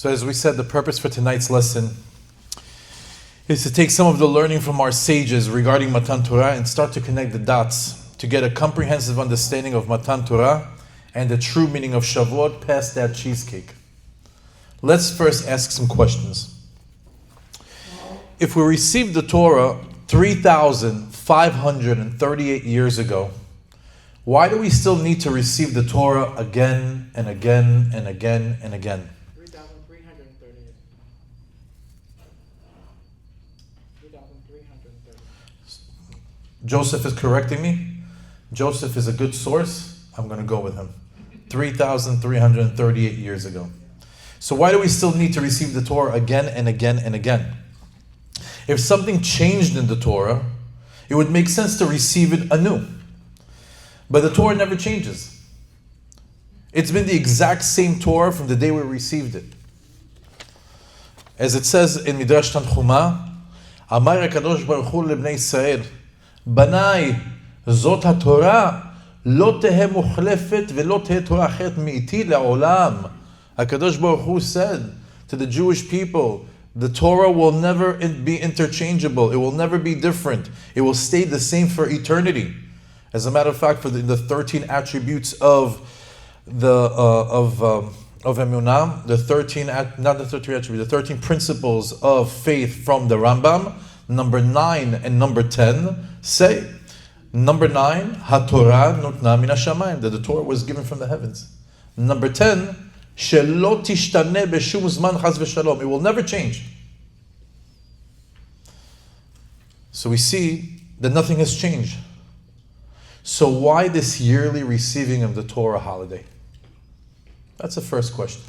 So as we said, the purpose for tonight's lesson is to take some of the learning from our sages regarding Matan Torah and start to connect the dots to get a comprehensive understanding of Matan Torah and the true meaning of Shavuot past that cheesecake. Let's first ask some questions. If we received the Torah 3,538 years ago, why do we still need to receive the Torah again and again and again and again? 3,338. 3,338. Joseph is correcting me. Joseph is a good source. I'm going to go with him. 3,338 years ago. So why do we still need to receive the Torah again and again and again? If something changed in the Torah, it would make sense to receive it anew. But the Torah never changes. It's been the exact same Torah from the day we received it. As it says in Midrash Tanchuma, Amar HaKadosh Baruch Hu lebnei Yisrael, Banai, zot HaTorah, lo tehe muchlefet velo tehe Torah achet mi'iti le'olam. HaKadosh Baruch Hu said to the Jewish people, the Torah will never be interchangeable. It will never be different. It will stay the same for eternity. As a matter of fact, for the 13 attributes of Emunah, the 13 principles of faith from the Rambam, number 9 and number 10 say, number 9, HaTorah nutna min hashamayim, that the Torah was given from the heavens. Number 10, Shelo tishtane b'shum zman chas v'shalom. It will never change. So we see that nothing has changed. So why this yearly receiving of the Torah holiday? That's the first question.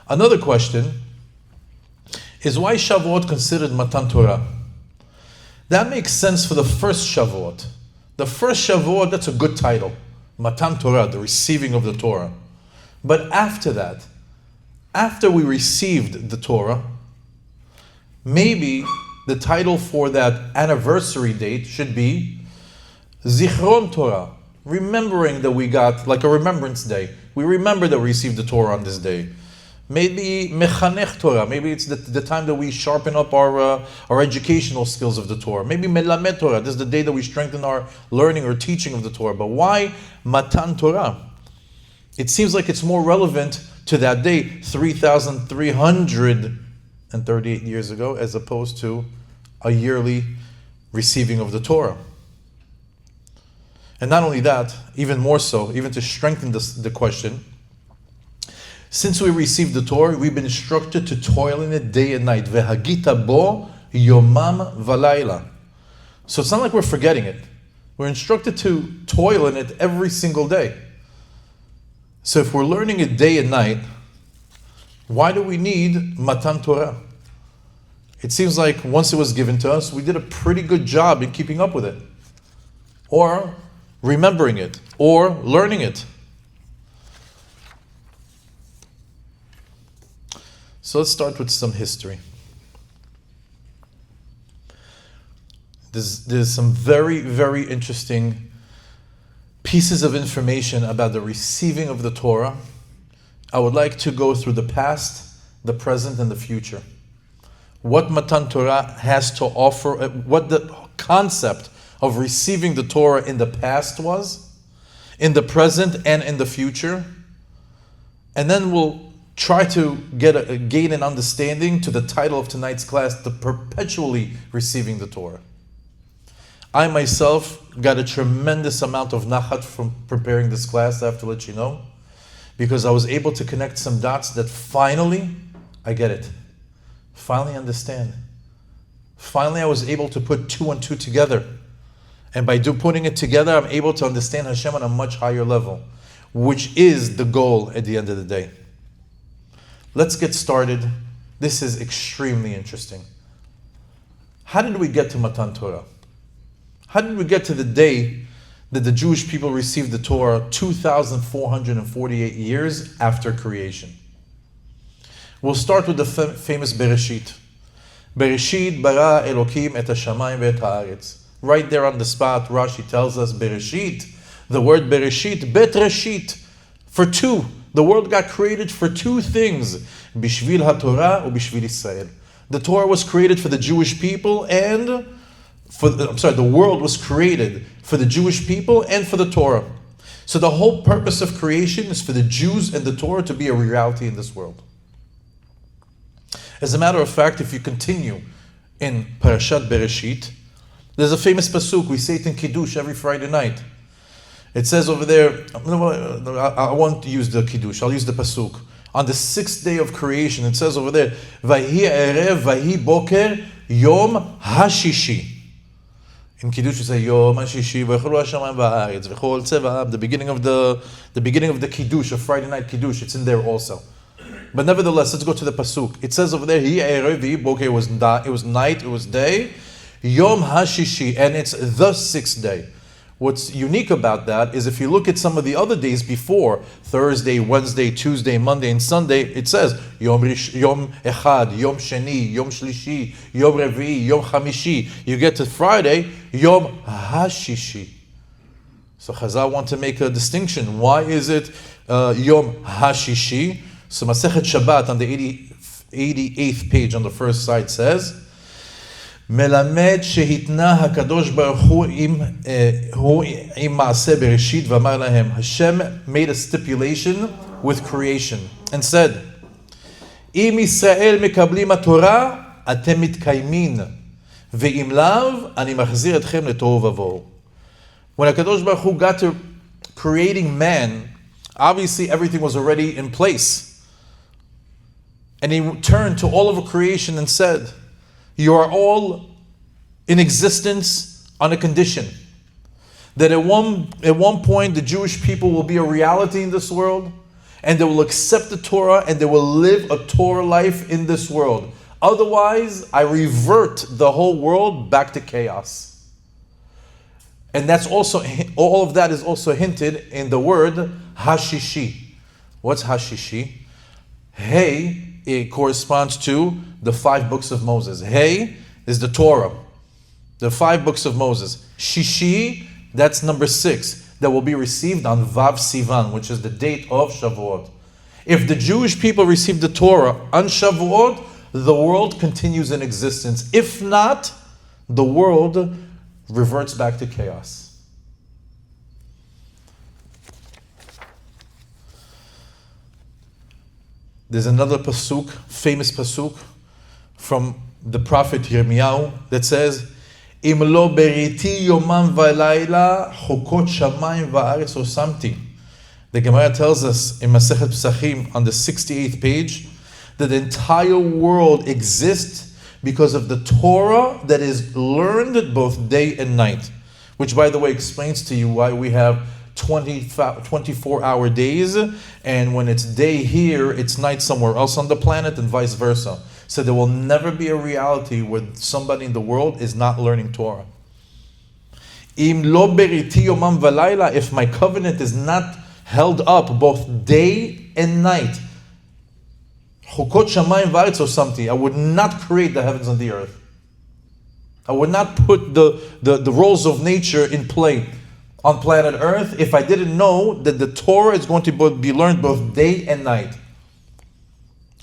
Another question is why Shavuot considered Matan Torah? That makes sense for the first Shavuot. The first Shavuot, that's a good title. Matan Torah, the receiving of the Torah. But after that, after we received the Torah, maybe the title for that anniversary date should be Zichron Torah, remembering that we got, like a remembrance day. We remember that we received the Torah on this day. Maybe Mechanech Torah, maybe it's the time that we sharpen up our educational skills of the Torah. Maybe Melamed Torah, this is the day that we strengthen our learning or teaching of the Torah. But why Matan Torah? It seems like it's more relevant to that day, 3,338 years ago, as opposed to a yearly receiving of the Torah. And not only that, even more so, even to strengthen the question, since we received the Torah, we've been instructed to toil in it day and night. Vehagita bo yomam valayla. So it's not like we're forgetting it. We're instructed to toil in it every single day. So if we're learning it day and night, why do we need Matan Torah? It seems like once it was given to us, we did a pretty good job in keeping up with it, or remembering it, or learning it. So let's start with some history. There's some very, very interesting pieces of information about the receiving of the Torah. I would like to go through the past, the present, and the future. What Matan Torah has to offer, what the concept of receiving the Torah in the past was, in the present, and in the future. And then we'll try to gain an understanding to the title of tonight's class, the perpetually receiving the Torah. I myself got a tremendous amount of nachat from preparing this class, I have to let you know, because I was able to connect some dots that finally, I get it. Finally understand. Finally I was able to put 2 and 2 together. And by putting it together, I'm able to understand Hashem on a much higher level, which is the goal at the end of the day. Let's get started. This is extremely interesting. How did we get to Matan Torah? How did we get to the day that the Jewish people received the Torah 2,448 years after creation? We'll start with the famous Bereshit. Bereshit bara Elokim et hashamayim ve'et haaretz. Right there on the spot, Rashi tells us Bereshit, the word Bereshit, Bet Reshit, for 2, The world got created for two things. Bishvil HaTorah u'bishvil Israel. The Torah was created for the Jewish people and the world was created for the Jewish people and for the Torah. So the whole purpose of creation is for the Jews and the Torah to be a reality in this world. As a matter of fact, if you continue in Parashat Bereshit, there's a famous pasuk, we say it in Kiddush every Friday night. It says over there, I won't use the Kiddush, I'll use the pasuk. On the sixth day of creation, it says over there, Vahi erev, vahi boker, yom hashishi. In Kiddush, you say Yom HaShishi v'cholu hashamayim v'haaretz v'chol tzeva. The beginning of the Kiddush, of Friday night Kiddush, it's in there also. But nevertheless, let's go to the pasuk. It says over there, Hi erev v'hi boker. It was night, it was day. Yom HaShishi, and it's the sixth day. What's unique about that is if you look at some of the other days before, Thursday, Wednesday, Tuesday, Monday, and Sunday, it says Yom Echad, Yom Sheni, Yom Shlishi, Yom Revi, Yom Chamishi. You get to Friday, Yom HaShishi. So Chazal want to make a distinction. Why is it Yom HaShishi? So Masechet Shabbat on the 88th page on the first side says, מלמד שהתנה הקדוש ברוך הוא עם מעשה בראשית ואמר להם, Hashem made a stipulation with creation and said, אם ישראל מקבלים התורה, אתם מתקיימים, ואם לאו, אני מחזיר אתכם לתוהו ובוהו. When הקדוש ברוך הוא got to creating man, obviously everything was already in place. And he turned to all of creation and said, you are all in existence on a condition that at one point the Jewish people will be a reality in this world and they will accept the Torah and they will live a Torah life in this world. Otherwise, I revert the whole world back to chaos. And that's also, all of that is also hinted in the word Hashishi. What's Hashishi? Hey, it corresponds to the 5 books of Moses. Hey is the Torah, the 5 books of Moses. Shishi, that's number 6, that will be received on Vav Sivan, which is the date of Shavuot. If the Jewish people receive the Torah on Shavuot, the world continues in existence. If not, the world reverts back to chaos. There's another pasuk, famous pasuk, from the prophet Yirmiyahu that says, Im lo beriti yomam v'layla chukot shamayim va'aretz osamti. The Gemara tells us in Masechet Pesachim on the 68th page that the entire world exists because of the Torah that is learned both day and night. Which, by the way, explains to you why we have 24-hour days, and when it's day here, it's night somewhere else on the planet, and vice versa. So there will never be a reality where somebody in the world is not learning Torah. Im lo beriti yomam v'layla, if my covenant is not held up both day and night, chukot shamayim v'aretz osamti, I would not create the heavens and the earth. I would not put the roles of nature in play on planet Earth if I didn't know that the Torah is going to be learned both day and night.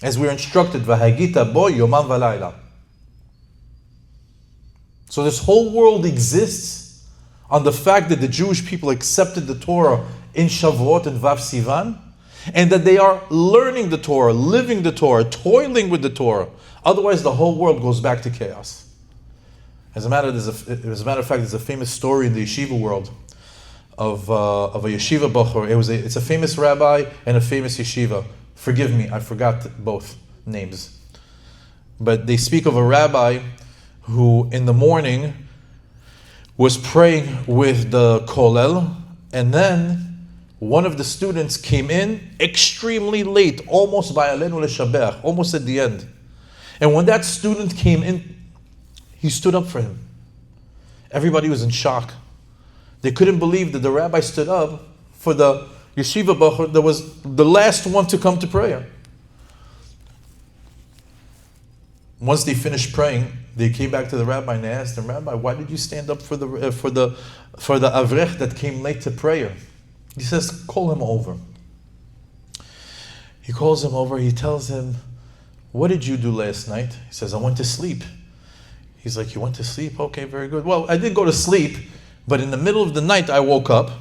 As we're instructed, V'hagita bo yomam v'layla. So this whole world exists on the fact that the Jewish people accepted the Torah in Shavuot and Vav Sivan, and that they are learning the Torah, living the Torah, toiling with the Torah. Otherwise, the whole world goes back to chaos. As a matter of fact, there's a famous story in the yeshiva world of a yeshiva bachur. It's a famous rabbi and a famous yeshiva. Forgive me, I forgot both names. But they speak of a rabbi who in the morning was praying with the kollel, and then one of the students came in extremely late, almost by alenu leshabech, almost at the end. And when that student came in, he stood up for him. Everybody was in shock. They couldn't believe that the rabbi stood up for the yeshiva bachur that was the last one to come to prayer. Once they finished praying, they came back to the rabbi and they asked him, Rabbi, why did you stand up for the avrech that came late to prayer? He says, call him over. He calls him over, he tells him, what did you do last night? He says, I went to sleep. He's like, you went to sleep? Okay, very good. Well, I did go to sleep, but in the middle of the night I woke up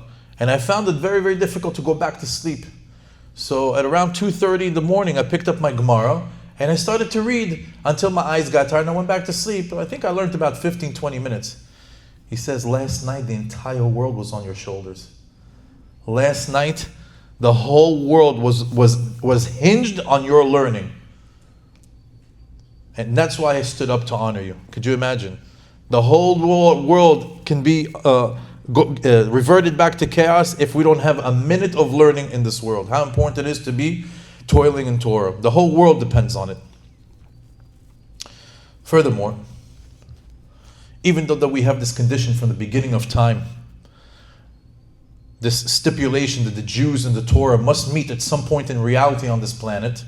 and I found it very, very difficult to go back to sleep. So at around 2:30 in the morning, I picked up my Gemara and I started to read until my eyes got tired and I went back to sleep. I think I learned about 15, 20 minutes. He says, last night the entire world was on your shoulders. Last night, the whole world was hinged on your learning. And that's why I stood up to honor you. Could you imagine? The whole world can be reverted back to chaos if we don't have a minute of learning in this world. How important it is to be toiling in Torah. The whole world depends on it. Furthermore, even though that we have this condition from the beginning of time, this stipulation that the Jews and the Torah must meet at some point in reality on this planet,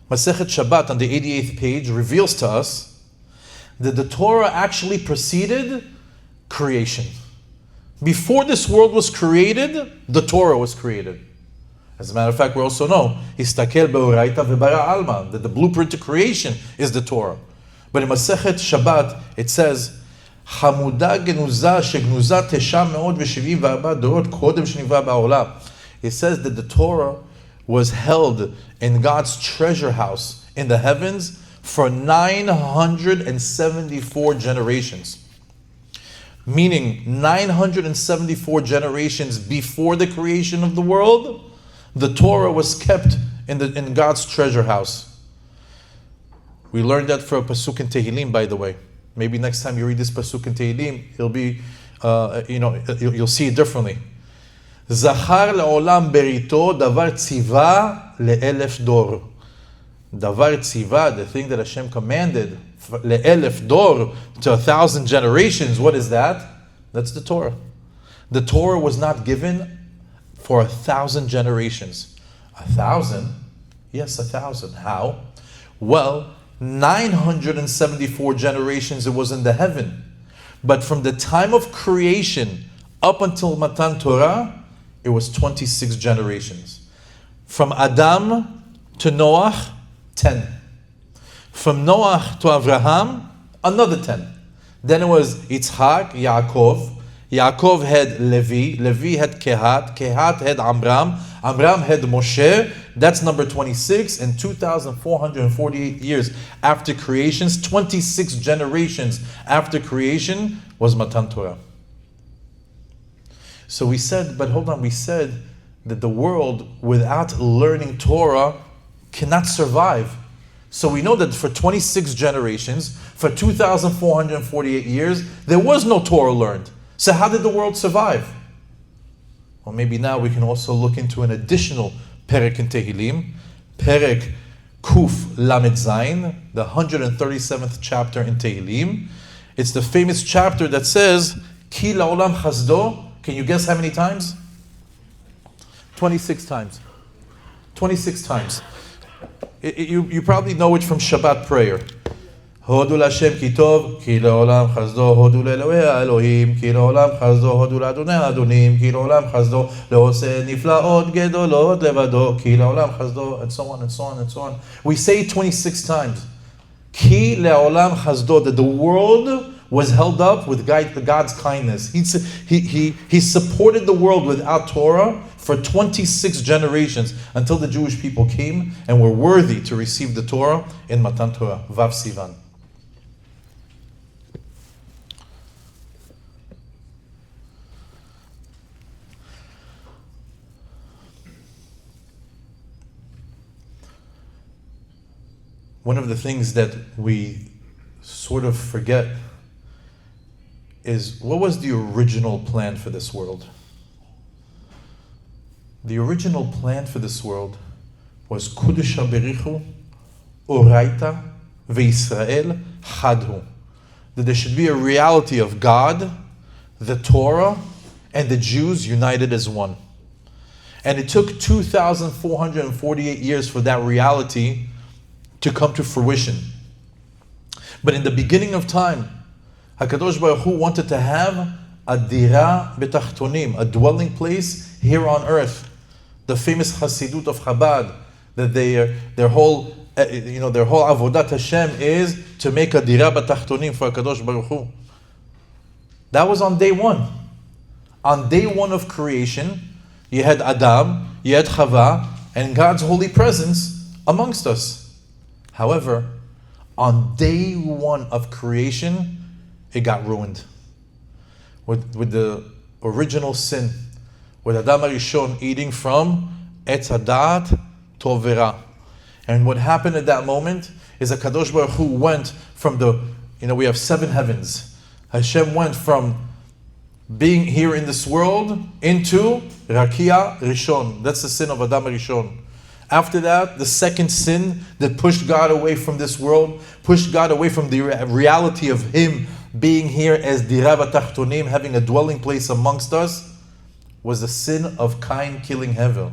Masechet Shabbat on the 88th page reveals to us that the Torah actually preceded creation. Before this world was created, the Torah was created. As a matter of fact, we also know Histakel be'oraita ve'bara alma, that the blueprint to creation is the Torah. But in Masechet Shabbat it says, Hamuda genuza shegnuza tesha me'od ve'shivim v'arba dorot kodem shenivra ba'olam. It says that the Torah was held in God's treasure house in the heavens for 974 generations. Meaning 974 generations before the creation of the world, the Torah was kept in God's treasure house. We learned that for a pasuk in Tehillim, by the way. Maybe next time you read this pasuk in Tehillim, it'll be, you'll see it differently. Zachar le'olam berito davar tziva le'elef dor. Davar tziva, the thing that Hashem commanded, le'elef dor, to 1,000 generations. What is that? That's the Torah. The Torah was not given for 1,000 generations. 1,000? Yes, 1,000. How? Well, 974 generations it was in the heaven. But from the time of creation up until Matan Torah, it was 26 generations. From Adam to Noach, 10. From Noach to Avraham, another 10. Then it was Yitzchak, Yaakov. Yaakov had Levi. Levi had Kehat. Kehat had Amram. Amram had Moshe. That's number 26. And 2,448 years after creations, 26 generations after creation was Matan Torah. So we said, but hold on, we said that the world without learning Torah cannot survive. So we know that for 26 generations, for 2,448 years, there was no Torah learned. So how did the world survive? Well, maybe now we can also look into an additional Perek in Tehillim, Perek Kuf Lamed Zayin, the 137th chapter in Tehillim. It's the famous chapter that says, Ki la'olam chazdo. Can you guess how many times? 26 times. 26 times. You probably know it from Shabbat prayer. Hodu l'Hashem ki tov, ki le'olam chazdo, hodu le'Elohei ha'Elohim, ki le'olam chazdo, hodu le'Adonai ha'Adonim, ki le'olam chazdo, le'oseh nifla'ot gedolot levado, ki le'olam chazdo, and so on and so on and so on. We say it 26 times. Ki le'olam chazdo, that the world was held up with God's kindness. He supported the world without Torah for 26 generations until the Jewish people came and were worthy to receive the Torah in Matan Torah, Vav Sivan. One of the things that we sort of forget is, what was the original plan for this world? The original plan for this world was Kudesh HaBerichu, Oraita, Ve'Yisrael, Chadhu. That there should be a reality of God, the Torah, and the Jews united as one. And it took 2,448 years for that reality to come to fruition. But in the beginning of time, HaKadosh Baruch Hu wanted to have a dira betachtonim, a dwelling place here on earth. the famous Hasidut of Chabad, that their whole their whole avodat Hashem is to make a dira b'tachtonim for HaKadosh Baruch Hu. That was on day one. On day one of creation, you had Adam, you had Chava, and God's holy presence amongst us. However, on day one of creation, it got ruined. With the original sin, with Adam HaRishon eating from Etz Hadat Tov V'Ra. And what happened at that moment is that Kadosh Baruch Hu went from we have 7 heavens. Hashem went from being here in this world into Rakia Rishon. That's the sin of Adam HaRishon. After that, the second sin that pushed God away from this world, pushed God away from the reality of Him being here as Dira B'Tachtonim, having a dwelling place amongst us, was the sin of Cain killing Hevel.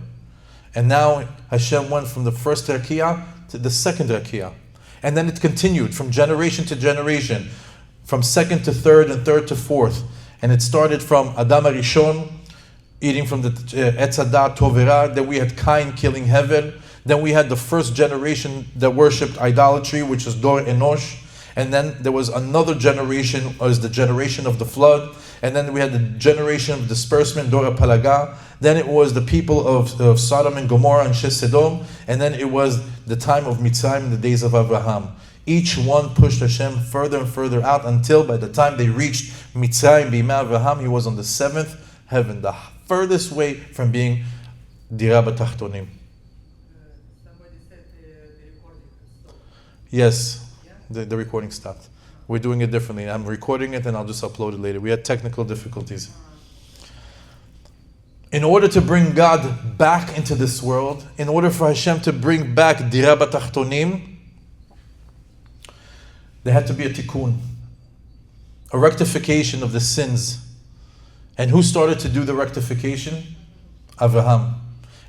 And now Hashem went from the first Rakia to the second Rakia. And then it continued from generation to generation, from second to third and third to fourth. And it started from Adam HaRishon, eating from the Etz Hadat Tov V'Ra. Then we had Cain killing Hevel. Then we had the first generation that worshipped idolatry, which was Dor Enosh. And then there was another generation, was the generation of the flood. And then we had the generation of disbursement, Dor HaPalaga. Then it was the people of Sodom and Gomorrah and Sodom. And then it was the time of Mitzrayim in the days of Abraham. Each one pushed Hashem further and further out until by the time they reached Mitzrayim, B'imei Abraham, he was on the 7th heaven, the furthest way from being Dira B'Tachtonim. Somebody said the recording stopped. Yes, Yeah? the recording stopped. We're doing it differently. I'm recording it and I'll just upload it later. We had technical difficulties. In order to bring God back into this world, in order for Hashem to bring back Dira B'Tachtonim, there had to be a tikkun, a rectification of the sins. And who started to do the rectification? Avraham.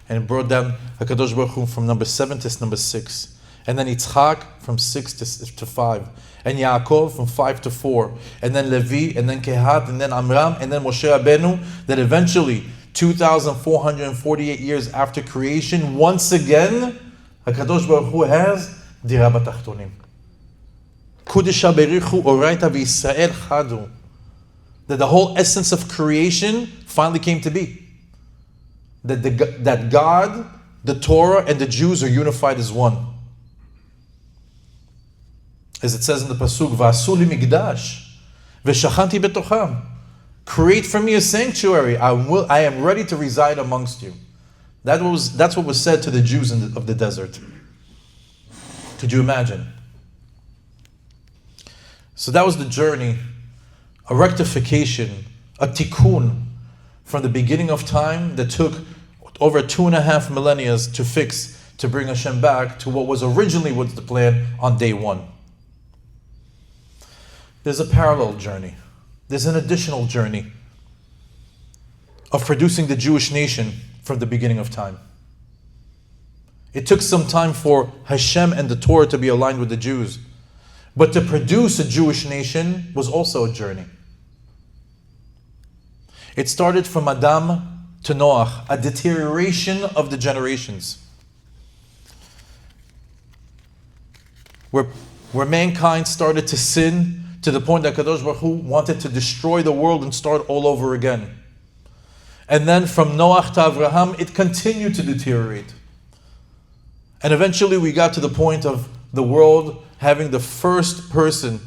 And it brought down HaKadosh Baruch Hu from number 7 to number 6. And then Yitzchak from 6 to 5. And Yaakov from 5 to 4. And then Levi, and then Kehat, and then Amram, and then Moshe Rabbeinu. That eventually, 2,448 years after creation, once again, HaKadosh Baruch Hu has Dira B'Tachtonim. Kudisha Berichu Oraita V'Yisrael Chadu. That the whole essence of creation finally came to be. That God, the Torah, and the Jews are unified as one. As it says in the Pasuk, V'asu li migdash, v'shachanti betocham. Create for me a sanctuary. I am ready to reside amongst you. That's what was said to the Jews of the desert. Could you imagine? So that was the journey, a rectification, a tikkun from the beginning of time that took over 2.5 millennia to fix, to bring Hashem back to what was originally was the plan on day one. There's a parallel journey. There's an additional journey of producing the Jewish nation from the beginning of time. It took some time for Hashem and the Torah to be aligned with the Jews. But to produce a Jewish nation was also a journey. It started from Adam to Noach, a deterioration of the generations. Where mankind started to sin to the point that Kadosh Baruch Hu wanted to destroy the world and start all over again. And then from Noach to Avraham, it continued to deteriorate. And eventually we got to the point of the world having the first person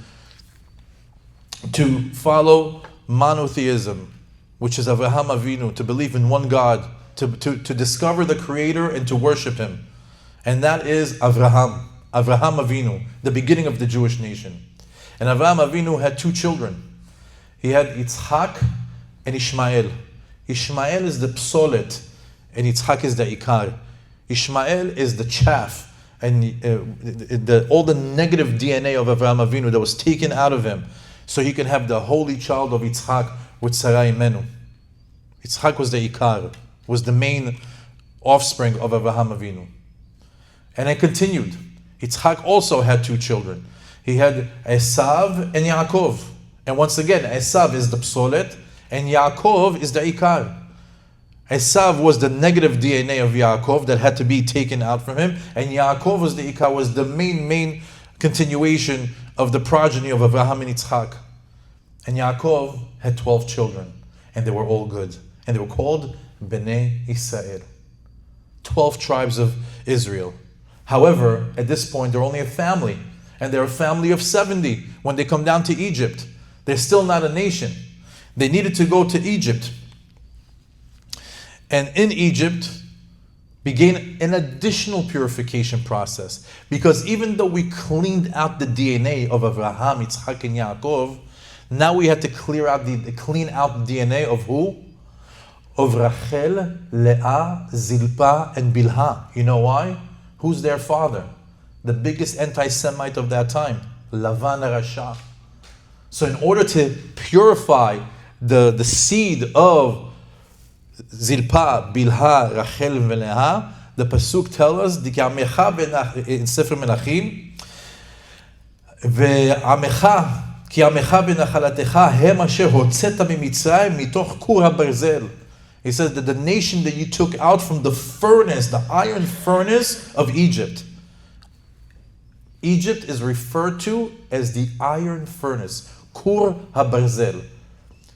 to follow monotheism, which is Avraham Avinu, to believe in one God, to discover the Creator and to worship Him. And that is Avraham Avinu, the beginning of the Jewish nation. And Avraham Avinu had 2 children. He had Yitzchak and Ishmael. Ishmael is the psolet, and Yitzchak is the ikar. Ishmael is the chaff, and all the negative DNA of Avraham Avinu that was taken out of him, so he can have the holy child of Yitzchak with Sarah Imenu. Yitzchak was the ikar, was the main offspring of Avraham Avinu. And it continued. Yitzchak also had 2 children. He had Esav and Yaakov. And once again, Esav is the psolet, and Yaakov is the ikar. Esav was the negative DNA of Yaakov that had to be taken out from him, and Yaakov was the main continuation of the progeny of Abraham and Yitzchak. And Yaakov had 12 children, and they were all good, and they were called Bnei Israel, 12 tribes of Israel. However, at this point, they're only a family, and they're a family of 70 when they come down to Egypt. They're still not a nation. They needed to go to Egypt. And in Egypt began an additional purification process. Because even though we cleaned out the DNA of Abraham, Yitzchak, and Yaakov, now we had to clean out the DNA of who? Of Rachel, Leah, Zilpah, and Bilhah. You know why? Who's their father? The biggest anti-Semite of that time, Lavan Rasha. So in order to purify the seed of Zilpah, Bilhah, Rachel, and Leah, the pasuk tells us in Sefer Melachim, כי עמך ונחלתך הם אשר הוצאת ממצרים מתוך כור הברזל. He says that the nation that you took out from the furnace, the iron furnace of Egypt. Egypt is referred to as the iron furnace, Kur HaBarzel.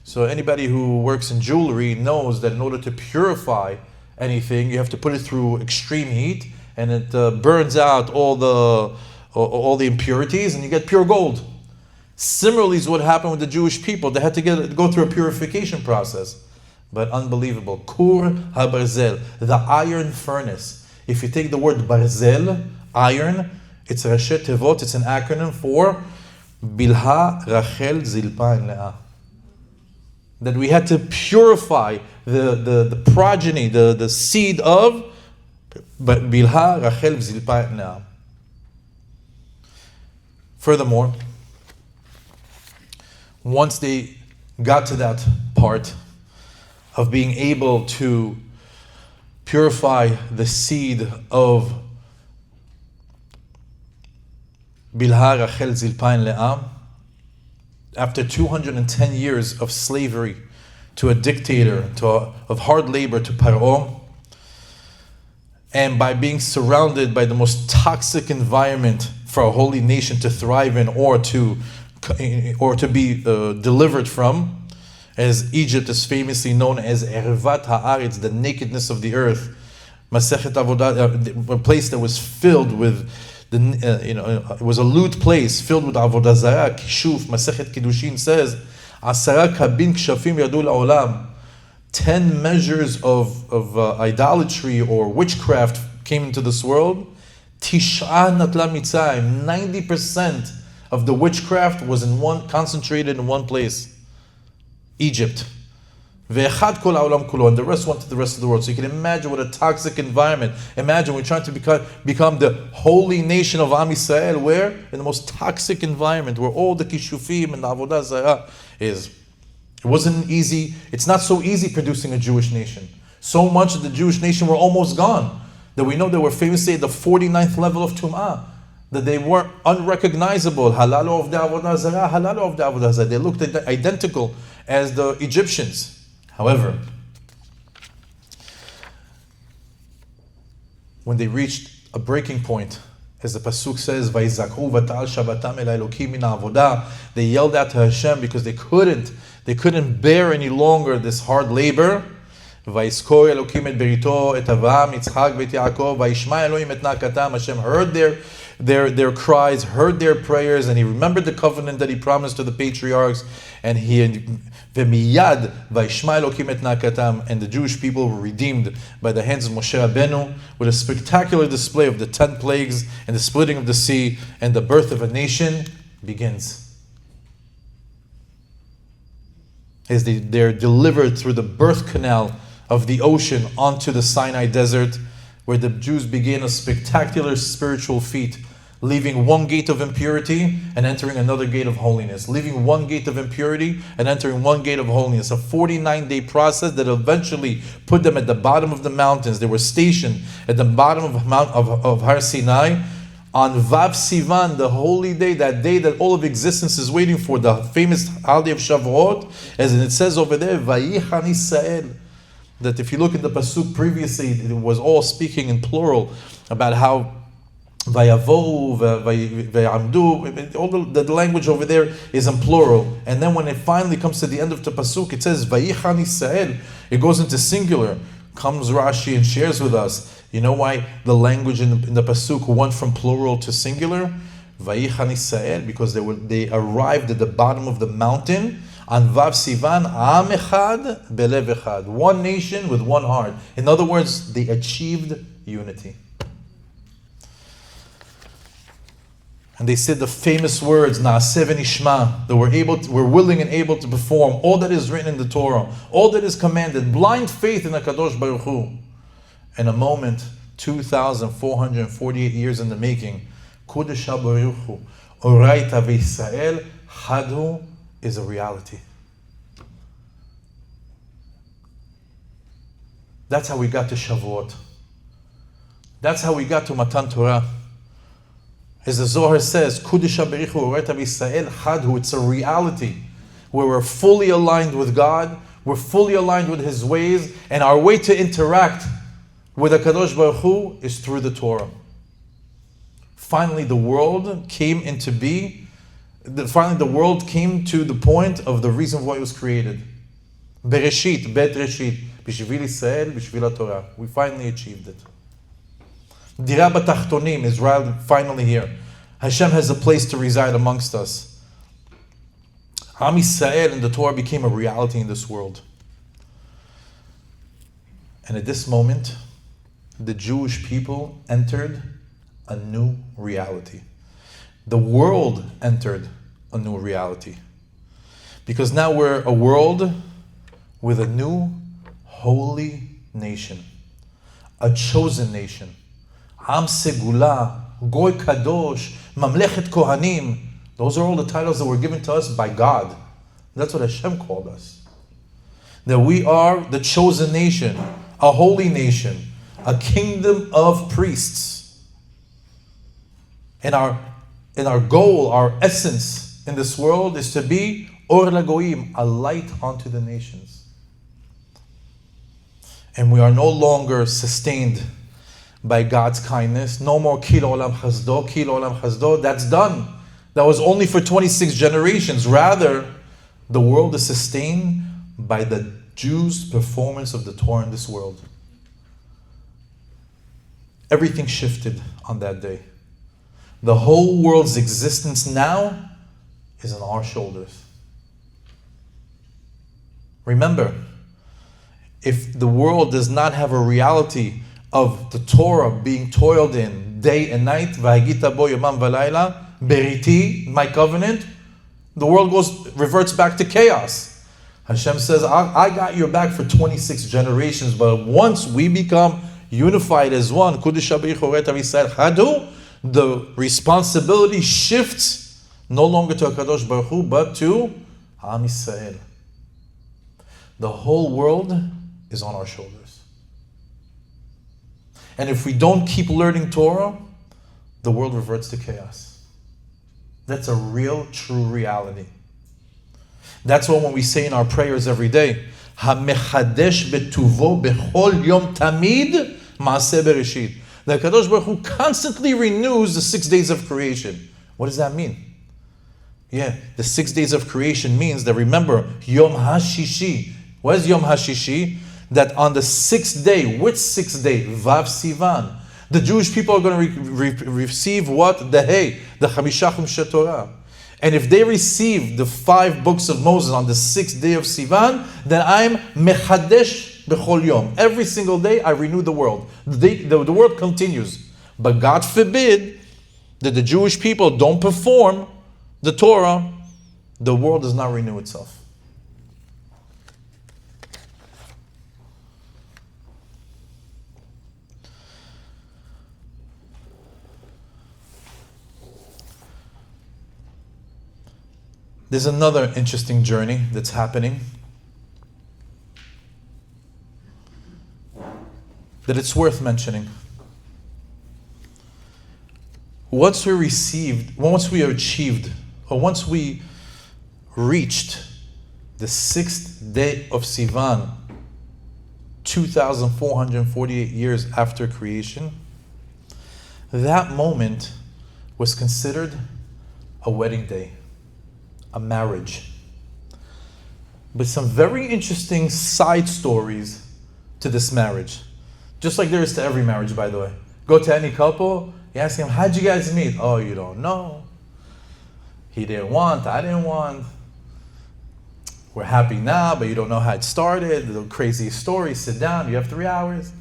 So anybody who works in jewelry knows that in order to purify anything, you have to put it through extreme heat, and it burns out all the impurities, and you get pure gold. Similarly is what happened with the Jewish people. They had to go through a purification process. But unbelievable. Kur HaBarzel, the iron furnace. If you take the word Barzel, iron, it's Rashi Tevot, it's an acronym for Bilhah, Rachel, Zilpah, and Leah. That we had to purify the progeny, the seed of Bilhah, Rachel, Zilpah, and Leah. Furthermore, once they got to that part of being able to purify the seed of Bilhah, Rachel, Zilpah, and Leah, after 210 years of slavery to a dictator, of hard labor to Paro, and by being surrounded by the most toxic environment for a holy nation to thrive in or to be delivered from, as Egypt is famously known as Ervat Haaretz, the nakedness of the earth. Masechet Avodah, a place that was filled with it was a lewd place filled with Avodah Zarah, Kishuf. Masechet Kiddushin says, Asara kabin kshafim yadu la'olam. 10 measures of idolatry or witchcraft came into this world. Tish'a natla Mitzrayim. 90% of the witchcraft was concentrated in one place, Egypt. Ve'echad kol ha'olam kulo, and the rest went to the rest of the world. So you can imagine what a toxic environment. Imagine we're trying to become the holy nation of Am Yisrael, where? In the most toxic environment, where all the kishufim and the avodah zarah is. It wasn't easy. It's not so easy producing a Jewish nation. So much of the Jewish nation were almost gone, that we know they were famously at the 49th level of Tum'ah, that they were unrecognizable. Halalo of the avodah zarah, halalo of the avodah zarah. They looked identical as the Egyptians. However, when they reached a breaking point, as the pasuk says, "Vayizakhu v'tal shabatam el Elokim min ha'avodah," they yelled out to Hashem because they couldn't bear any longer this hard labor. "Vayizkor Elokim et berito et Avraham, Yitzchak v'et Yaakov, vayishma Elohim et nakatam." Hashem heard their cries, heard their prayers, and He remembered the covenant that He promised to the patriarchs, and V'miyad vayishma Elokim et nakatam, and the Jewish people were redeemed by the hands of Moshe Rabbeinu with a spectacular display of the 10 plagues and the splitting of the sea, and the birth of a nation begins. As they're delivered through the birth canal of the ocean onto the Sinai desert, where the Jews begin a spectacular spiritual feat, leaving one gate of impurity and entering another gate of holiness. Leaving one gate of impurity and entering one gate of holiness. A 49-day process that eventually put them at the bottom of the mountains. They were stationed at the bottom of Har Sinai on Vav Sivan, the holy day, that day that all of existence is waiting for, the famous holiday of Shavuot, as it says over there, Vayichan Yisrael. that if you look at the pasuk previously, it was all speaking in plural about how vayavohu, vayamdu, all the language over there is in plural. And then when it finally comes to the end of the pasuk, it says vayichan Yisrael. It goes into singular. Comes Rashi and shares with us, you know why the language in the pasuk went from plural to singular? Vayichan Yisrael, because they arrived at the bottom of the mountain on Vav Sivan, Am Echad Belev Echad, one nation with one heart. In other words, they achieved unity. And they said the famous words, Na'aseh v'nishma, that we're willing and able to perform all that is written in the Torah, all that is commanded, blind faith in HaKadosh Baruch Hu. In a moment, 2,448 years in the making, Kodesh Baruch Hu, Oraita v'Yisrael, Chadu, is a reality. That's how we got to Shavuot. That's how we got to Matan Torah. As the Zohar says, Kudish HaBerichu Oraita V'Yisrael Chadhu, it's a reality where we're fully aligned with God, we're fully aligned with His ways, and our way to interact with HaKadosh Baruch Hu is through the Torah. Finally, the world came into being. Finally, the world came to the point of the reason why it was created. Bereshit, Bet Reshit, B'Shvil Yisrael, B'Shvil HaTorah. We finally achieved it. Dira B'Tachtonim, Israel finally here. Hashem has a place to reside amongst us. Am Yisrael and the Torah became a reality in this world. And at this moment, the Jewish people entered a new reality. The world entered a new reality. Because now we're a world with a new holy nation. A chosen nation. Am Segula, Goy Kadosh, Mamlechet Kohanim. Those are all the titles that were given to us by God. That's what Hashem called us. That we are the chosen nation, a holy nation, a kingdom of priests. And our goal, our essence in this world is to be Or Lagoim, a light unto the nations. And we are no longer sustained by God's kindness. No more Kil Olam Chazdo, Kil Olam Chazdo. That's done. That was only for 26 generations. Rather, the world is sustained by the Jews' performance of the Torah in this world. Everything shifted on that day. The whole world's existence now is on our shoulders. Remember, if the world does not have a reality of the Torah being toiled in day and night, V'hagita bo yomam v'layla, beriti, my covenant, the world reverts back to chaos. Hashem says, I got your back for 26 generations, but once we become unified as one, Kudish HaBerichu Oraita V'Yisrael Chadu, the responsibility shifts no longer to HaKadosh Baruch Hu, but to Am Yisrael. The whole world is on our shoulders. And if we don't keep learning Torah, the world reverts to chaos. That's a real, true reality. That's why when we say in our prayers every day, HaMechadesh betuvo bechol yom tamid ma'aseh bereshit. The Kadosh Baruch Hu constantly renews the 6 days of creation. What does that mean? Yeah, the 6 days of creation means that, remember, Yom HaShishi. What is Yom HaShishi? That on the 6th day, which 6th day? Vav Sivan. The Jewish people are going to receive what? The Chamisha Chumshei Torah. And if they receive the 5 books of Moses on the 6th day of Sivan, then I'm Mechadesh B'chol Yom. Every single day I renew the world. The world continues. But God forbid that the Jewish people don't perform the Torah, the world does not renew itself. There's another interesting journey that's happening that it's worth mentioning. Once we achieved, or once we reached the 6th day of Sivan 2,448 years after creation, that moment was considered a wedding day, a marriage. But some very interesting side stories to this marriage. Just like there is to every marriage, by the way. Go to any couple, you ask him, how'd you guys meet? Oh, you don't know. He didn't want, I didn't want. We're happy now, but you don't know how it started. The crazy story, sit down, you have 3 hours.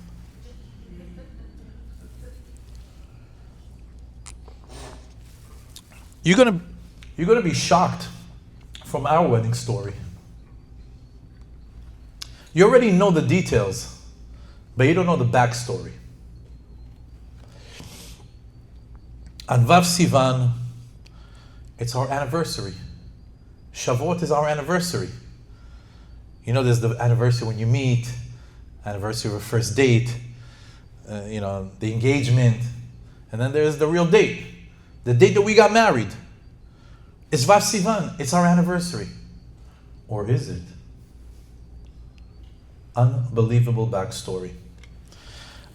You're gonna be shocked from our wedding story. You already know the details, but you don't know the backstory. On Vav Sivan, it's our anniversary. Shavuot is our anniversary. You know, there's the anniversary when you meet, anniversary of a first date, the engagement, and then there's the real date. The date that we got married. It's Vav Sivan. It's our anniversary. Or is it? Unbelievable backstory.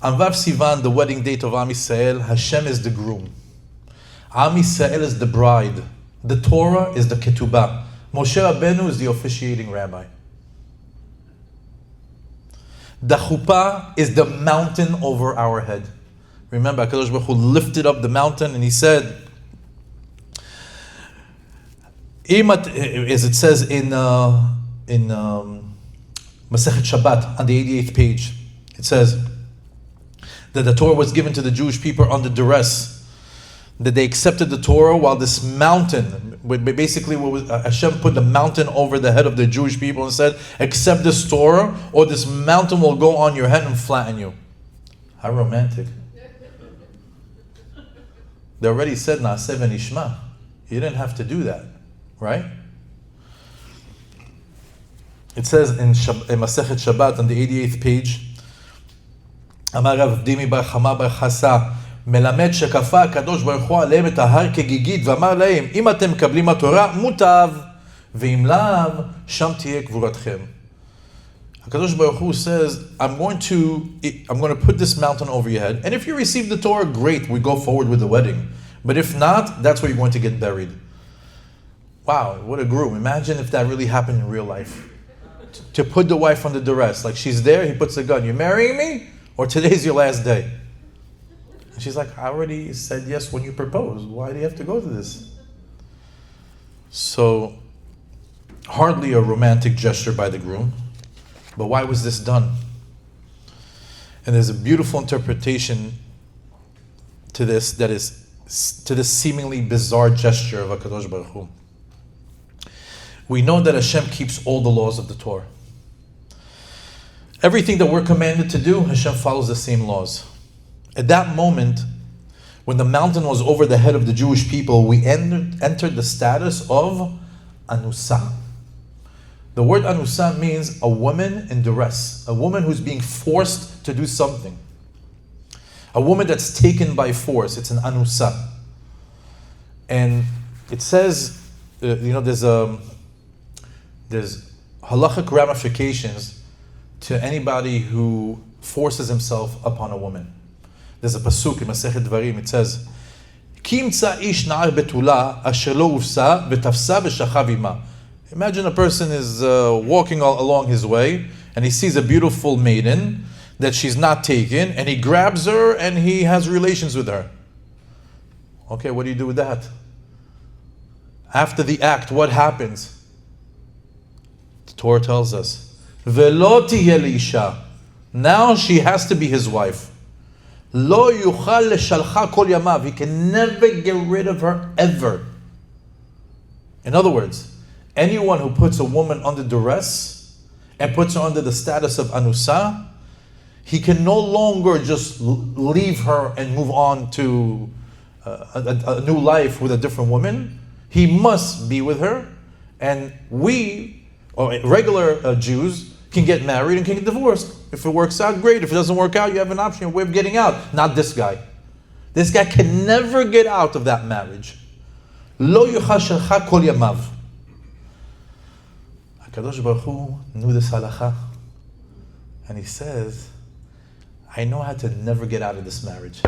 On Vav Sivan, the wedding date of Am Yisrael, Hashem is the groom. Am Yisrael is the bride. The Torah is the ketubah. Moshe Rabbeinu is the officiating rabbi. The chuppah is the mountain over our head. Remember, HaKadosh Baruch Hu lifted up the mountain and he said, as it says in Masechet Shabbat on the 88th page, it says that the Torah was given to the Jewish people under duress, that they accepted the Torah while this mountain, basically Hashem put the mountain over the head of the Jewish people and said, accept this Torah or this mountain will go on your head and flatten you. How romantic. They already said Na'aseh v'nishma. You didn't have to do that, right? It says in Masechet Shabbat on the 88th page, Amar Rav Dimi bar Chama bar Chasa, מלמד שכפה הקדוש ברוך הוא עליהם את ההר כגיגית ואמר להם, אם אתם מקבלים התורה, מוטב, ואם לאו, שם תהיה קבורתכם. HaKadosh Baruch Hu says, I'm going to put this mountain over your head, and if you receive the Torah, great, we go forward with the wedding. But if not, that's where you're going to get buried. Wow, what a groom. Imagine if that really happened in real life. To put the wife under duress, like she's there, he puts a gun, you marrying me? Or today's your last day? And she's like, I already said yes when you proposed. Why do you have to go to this? So, hardly a romantic gesture by the groom. But why was this done? And there's a beautiful interpretation to this to this seemingly bizarre gesture of HaKadosh Baruch Hu. We know that Hashem keeps all the laws of the Torah. Everything that we're commanded to do, Hashem follows the same laws. At that moment, when the mountain was over the head of the Jewish people, we entered the status of Anusa. The word Anusa means a woman in duress, a woman who's being forced to do something. A woman that's taken by force, it's an Anusa. And it says, there's halachic ramifications to anybody who forces himself upon a woman. There's a pasuk in Masechet Dvarim, it says, Ki imtza ish na'ar betula asher lo ufsa v'tafsa v'shachav ima. Imagine a person is walking along his way and he sees a beautiful maiden that she's not taken and he grabs her and he has relations with her. Okay, what do you do with that? After the act, what happens? The Torah tells us, Velo tihye leisha. Now she has to be his wife. Lo yuchal leshalcha kol yamav. He can never get rid of her ever. In other words, anyone who puts a woman under duress and puts her under the status of anusa, he can no longer just leave her and move on to a new life with a different woman. He must be with her. And we, or regular Jews, can get married and can get divorced. If it works out, great. If it doesn't work out, you have an option, a way of getting out. Not this guy. This guy can never get out of that marriage. Lo yuchal shalcha kol yamav. HaKadosh Baruch Hu knew this halacha. And he says, I know how to never get out of this marriage.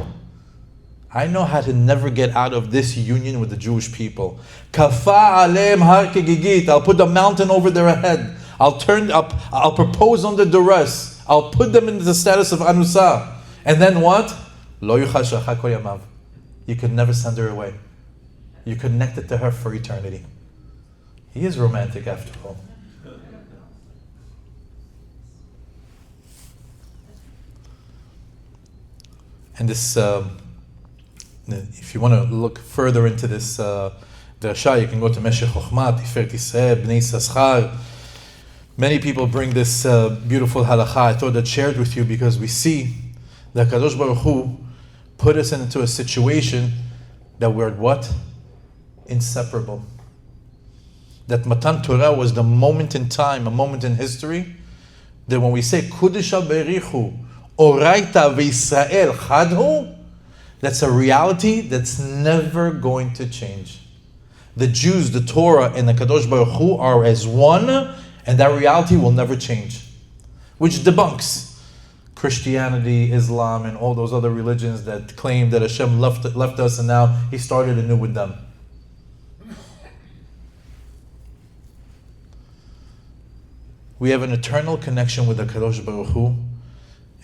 I know how to never get out of this union with the Jewish people. Kafa aleim har kegigit. I'll put the mountain over their head. I'll propose under duress. I'll put them into the status of anusa. And then what? Lo yuchal shachar kol yamav. You could never send her away. You're connected to her for eternity. He is romantic after all. And this, if you want to look further into this drasha, you can go to Meshech Chochmah, Tiferet Yisrael, Bnei Yissaschar. Many people bring this beautiful halacha. I thought I'd share it with you because we see that Kadosh Baruch Hu put us into a situation that we're what? Inseparable. That Matan Torah was the moment in time, a moment in history, that when we say Kudisha Berichu, Oraita v'Yisrael Chadhu, that's a reality that's never going to change. The Jews, the Torah, and the Kadosh Baruch Hu are as one, and that reality will never change. Which debunks Christianity, Islam, and all those other religions that claim that Hashem left us and now He started anew with them. We have an eternal connection with the Kadosh Baruch Hu,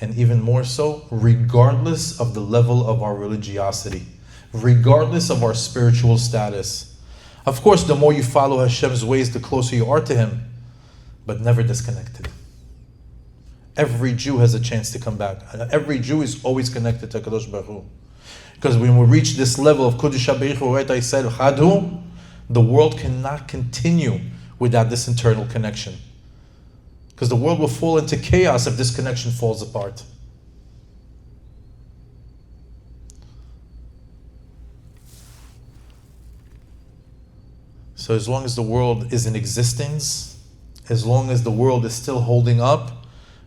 and even more so, regardless of the level of our religiosity, regardless of our spiritual status. Of course, the more you follow Hashem's ways, the closer you are to Him, but never disconnected. Every Jew has a chance to come back. Every Jew is always connected to Kadosh Baruch Hu. Because when we reach this level of Kudusha Berichu Oraita Yisrael Chadhu, the world cannot continue without this internal connection. Because the world will fall into chaos if this connection falls apart. So as long as the world is in existence, as long as the world is still holding up,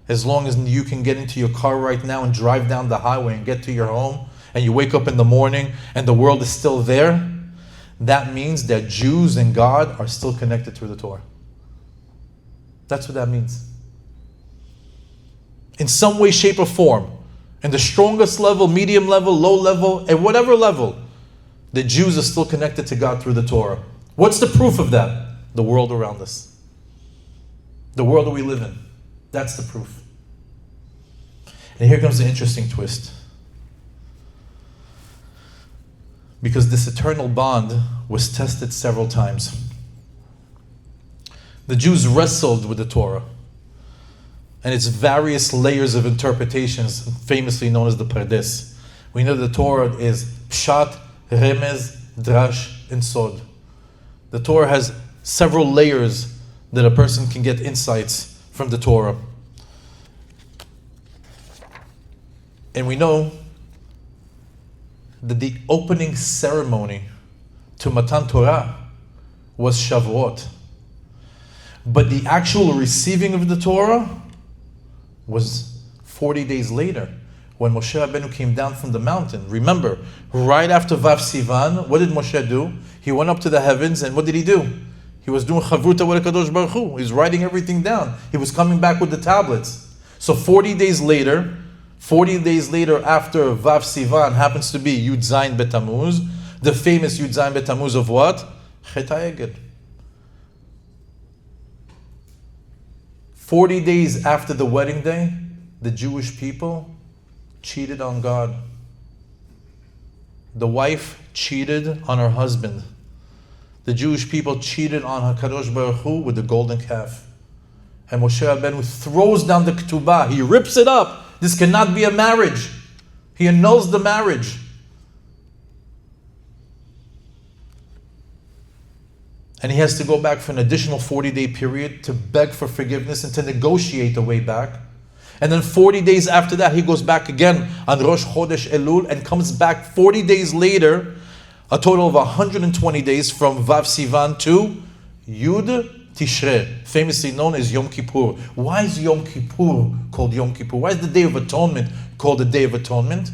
as long as you can get into your car right now and drive down the highway and get to your home, and you wake up in the morning and the world is still there, that means that Jews and God are still connected through the Torah. That's what that means. In some way, shape, or form, in the strongest level, medium level, low level, at whatever level, the Jews are still connected to God through the Torah. What's the proof of that? The world around us. The world that we live in. That's the proof. And here comes the interesting twist. Because this eternal bond was tested several times. The Jews wrestled with the Torah and its various layers of interpretations, famously known as the Pardes. We know the Torah is Pshat, Remez, Drash, and Sod. The Torah has several layers that a person can get insights from the Torah. And we know that the opening ceremony to Matan Torah was Shavuot. But the actual receiving of the Torah was 40 days later, when Moshe Rabbeinu came down from the mountain. Remember, right after Vav Sivan, what did Moshe do? He went up to the heavens, and what did he do? He was doing Chavruta with HaKadosh Baruch Hu. He was writing everything down. He was coming back with the tablets. So 40 days later after Vav Sivan happens to be Yud Zayin Betamuz, the famous Yud Zayin Betamuz of what? Chet HaEged. 40 days after the wedding day, the Jewish people cheated on God. The wife cheated on her husband. The Jewish people cheated on HaKadosh Baruch Hu with the golden calf. And Moshe Rabbeinu throws down the ketubah. He rips it up. This cannot be a marriage. He annuls the marriage. And he has to go back for an additional 40-day period to beg for forgiveness and to negotiate the way back. And then 40 days after that, he goes back again on Rosh Chodesh Elul and comes back 40 days later, a total of 120 days from Vav Sivan to Yud Tishrei, famously known as Yom Kippur. Why is Yom Kippur called Yom Kippur? Why is the Day of Atonement called the Day of Atonement?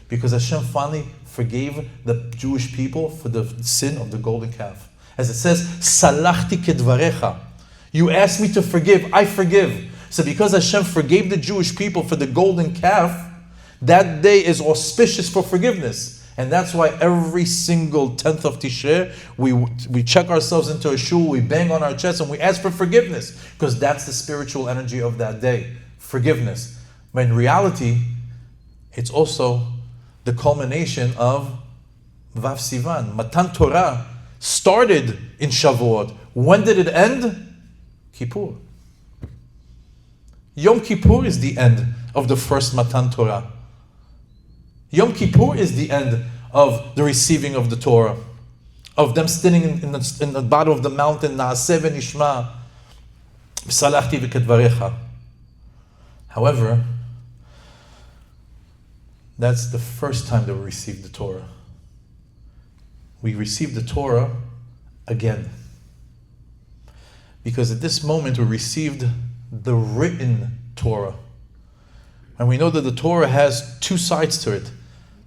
Because Hashem finally forgave the Jewish people for the sin of the golden calf. As it says, Salachti kedvarecha. You asked me to forgive, I forgive. So because Hashem forgave the Jewish people for the golden calf, that day is auspicious for forgiveness. And that's why every single 10th of Tishrei, we check ourselves into a shul, we bang on our chest, and we ask for forgiveness. Because that's the spiritual energy of that day. Forgiveness. But in reality, it's also the culmination of Vav Sivan. Matan Torah started in Shavuot. When did it end? Kippur. Yom Kippur is the end of the first Matan Torah. Yom Kippur is the end of the receiving of the Torah, of them standing in the bottom of the mountain, Na'aseh v'nishma, v'salachti v'kedvarecha. However, that's the first time that we received the Torah. We received the Torah again. Because at this moment we received the written Torah. And we know that the Torah has two sides to it.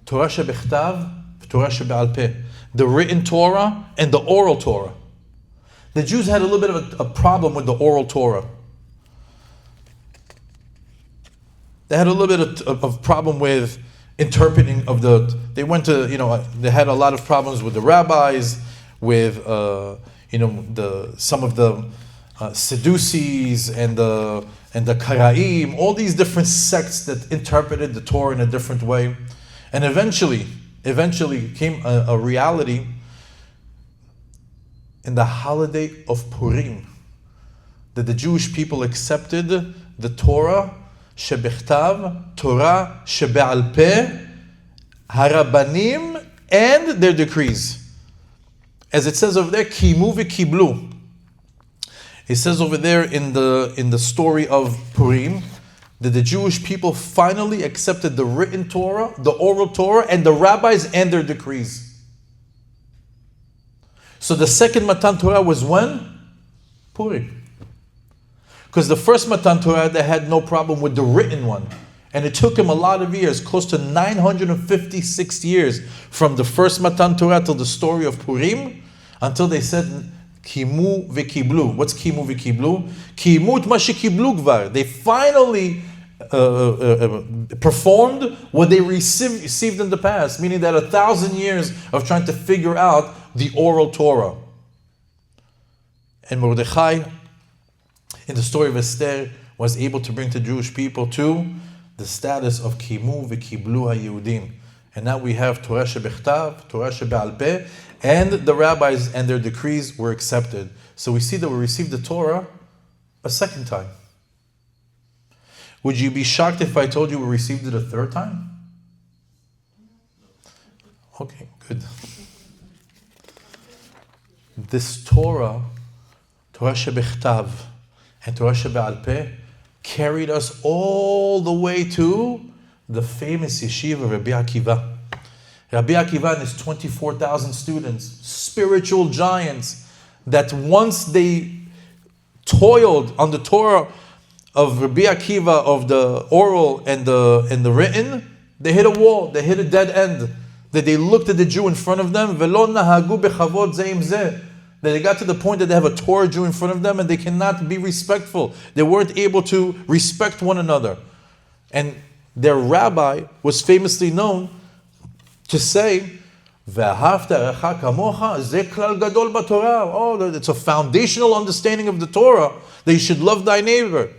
Torah shebichtav, Torah shebe'al peh. The written Torah and the oral Torah. The Jews had a little bit of a problem with the oral Torah. They had a little bit of problem with interpreting of they went to, they had a lot of problems with the rabbis, with, some of the Sadducees and the Karaim, all these different sects that interpreted the Torah in a different way. And eventually came a reality in the holiday of Purim, that the Jewish people accepted the Torah shebichtav, Torah shebe'al peh, harabanim, and their decrees. As it says over there, kimu v'kiblu. It says over there in the story of Purim that the Jewish people finally accepted the written Torah, the oral Torah, and the rabbis and their decrees. So the second Matan Torah was when? Purim. Because the first Matan Torah, they had no problem with the written one. And it took him a lot of years, close to 956 years, from the first Matan Torah till the story of Purim, until they said, Kimu v'kiblu. What's kimu v'kiblu? Kimut ma shekiblu gvar. They finally performed what they received in the past, meaning that 1,000 years of trying to figure out the oral Torah. And Mordechai, in the story of Esther, was able to bring the Jewish people to the status of Kimu v'kiblu ha'Yehudim. And now we have Torah shebichtav, Torah shebe'al peh, and the rabbis and their decrees were accepted. So we see that we received the Torah a second time. Would you be shocked if I told you we received it a third time? Okay, good. This Torah, Torah shebichtav and Torah shebe'al peh, carried us all the way to the famous yeshiva of Rabbi Akiva. Rabbi Akiva and his 24,000 students, spiritual giants, that once they toiled on the Torah of Rabbi Akiva, of the oral and the written, they hit a wall, they hit a dead end. That they looked at the Jew in front of them, velo nahagu bechavod ze im ze. That they got to the point that they have a Torah Jew in front of them and they cannot be respectful. They weren't able to respect one another. And their rabbi was famously known to say, "Ve'ahavta recha kamocha, ze klal gadol b'Torah." Oh, it's a foundational understanding of the Torah that you should love thy neighbor.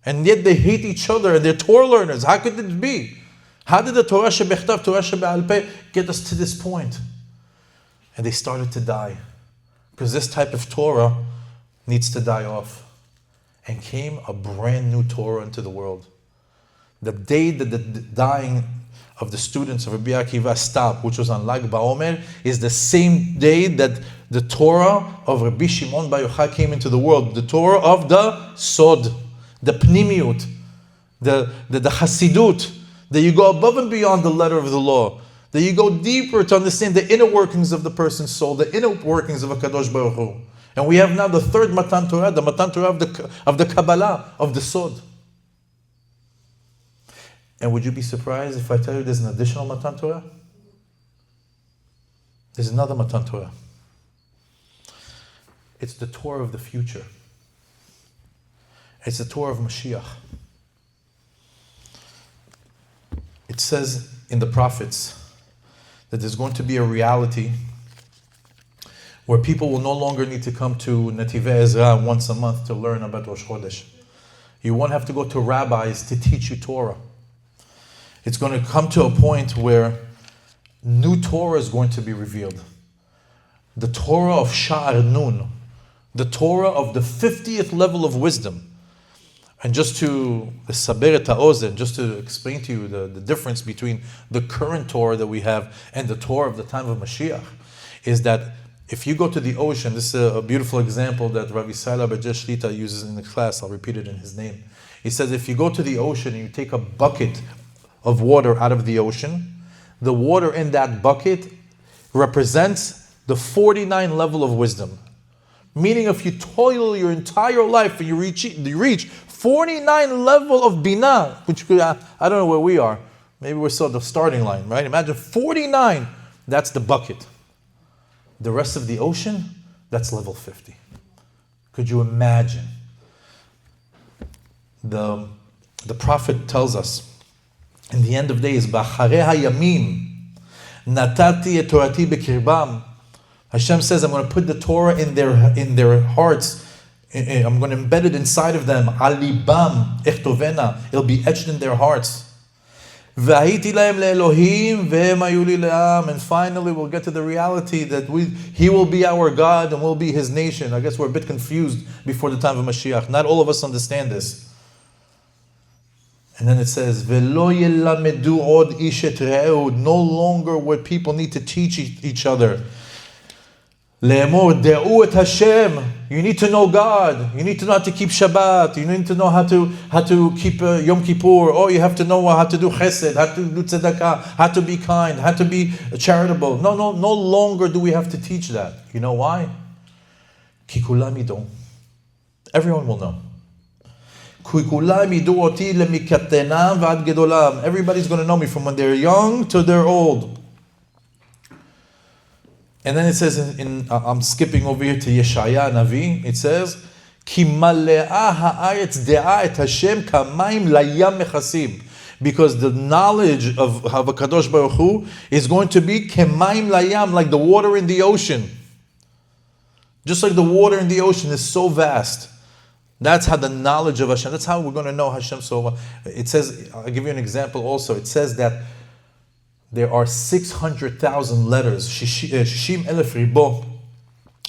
And yet they hate each other and they're Torah learners. How could it be? How did the Torah shebichtav, Torah shebe'al peh get us to this point? And they started to die. Because this type of Torah needs to die off. And came a brand new Torah into the world. The day that the dying of the students of Rabbi Akiva stopped, which was on Lag BaOmer, is the same day that the Torah of Rabbi Shimon Bar Yochai came into the world. The Torah of the Sod, the Pnimiut, the Hasidut, that you go above and beyond the letter of the law, that you go deeper to understand the inner workings of the person's soul, the inner workings of HaKadosh Baruch Hu. And we have now the third Matan Torah, the Matan Torah of the Kabbalah, of the Sod. And would you be surprised if I tell you there's an additional Matan Torah? There's another Matan Torah. It's the Torah of the future. It's the Torah of Mashiach. It says in the prophets that there's going to be a reality where people will no longer need to come to Netivei Ezra once a month to learn about Rosh Chodesh. You won't have to go to rabbis to teach you Torah. It's going to come to a point where new Torah is going to be revealed. The Torah of Sha'ar Nun, the Torah of the 50th level of wisdom. And just to saber et ha'ozen, just to explain to you the difference between the current Torah that we have and the Torah of the time of Mashiach, is that if you go to the ocean, this is a beautiful example that Rav Yisrael Abedja Shlita uses in the class. I'll repeat it in his name. He says, if you go to the ocean and you take a bucket of water out of the ocean, the water in that bucket represents the 49 level of wisdom. Meaning if you toil your entire life and you reach 49 level of Binah, which I don't know where we are. Maybe we're still at the starting line, right? Imagine 49, that's the bucket. The rest of the ocean, that's level 50. Could you imagine? The prophet tells us, in the end of days, B'acharei hayamim, natati et torati bekirbam. Hashem says, I'm going to put the Torah in their hearts. I'm going to embed it inside of them. Alibam echtovena. It'll be etched in their hearts. V'hayiti lahem le'elohim ve'hem hayu li le'am. And finally, we'll get to the reality that He will be our God and we'll be His nation. I guess we're a bit confused before the time of Mashiach. Not all of us understand this. And then it says, V'lo yelamedu od ish et re'ehu. No longer would people need to teach each other. Le'emor de'u et Hashem. You need to know God. You need to know how to keep Shabbat. You need to know how to keep Yom Kippur. Oh, you have to know how to do Chesed, how to do Tzedakah, how to be kind, how to be charitable. No longer do we have to teach that. You know why? Ki kulam yidu. Everyone will know. Ki kulam yidu oti lemikatenam v'ad gedolam. Everybody's going to know me from when they're young to they're old. And then it says, I'm skipping over here to Yeshaya Navi, it says, Ki male'a ha'aretz de'a et Hashem ka'mayim layam mechasim. Because the knowledge of HaKadosh Baruch Hu is going to be kemayim layam, like the water in the ocean. Just like the water in the ocean is so vast. That's how the knowledge of Hashem, that's how we're going to know Hashem so well. It says, I'll give you an example also. It says that there are 600,000 letters, Shishim Elef Ribo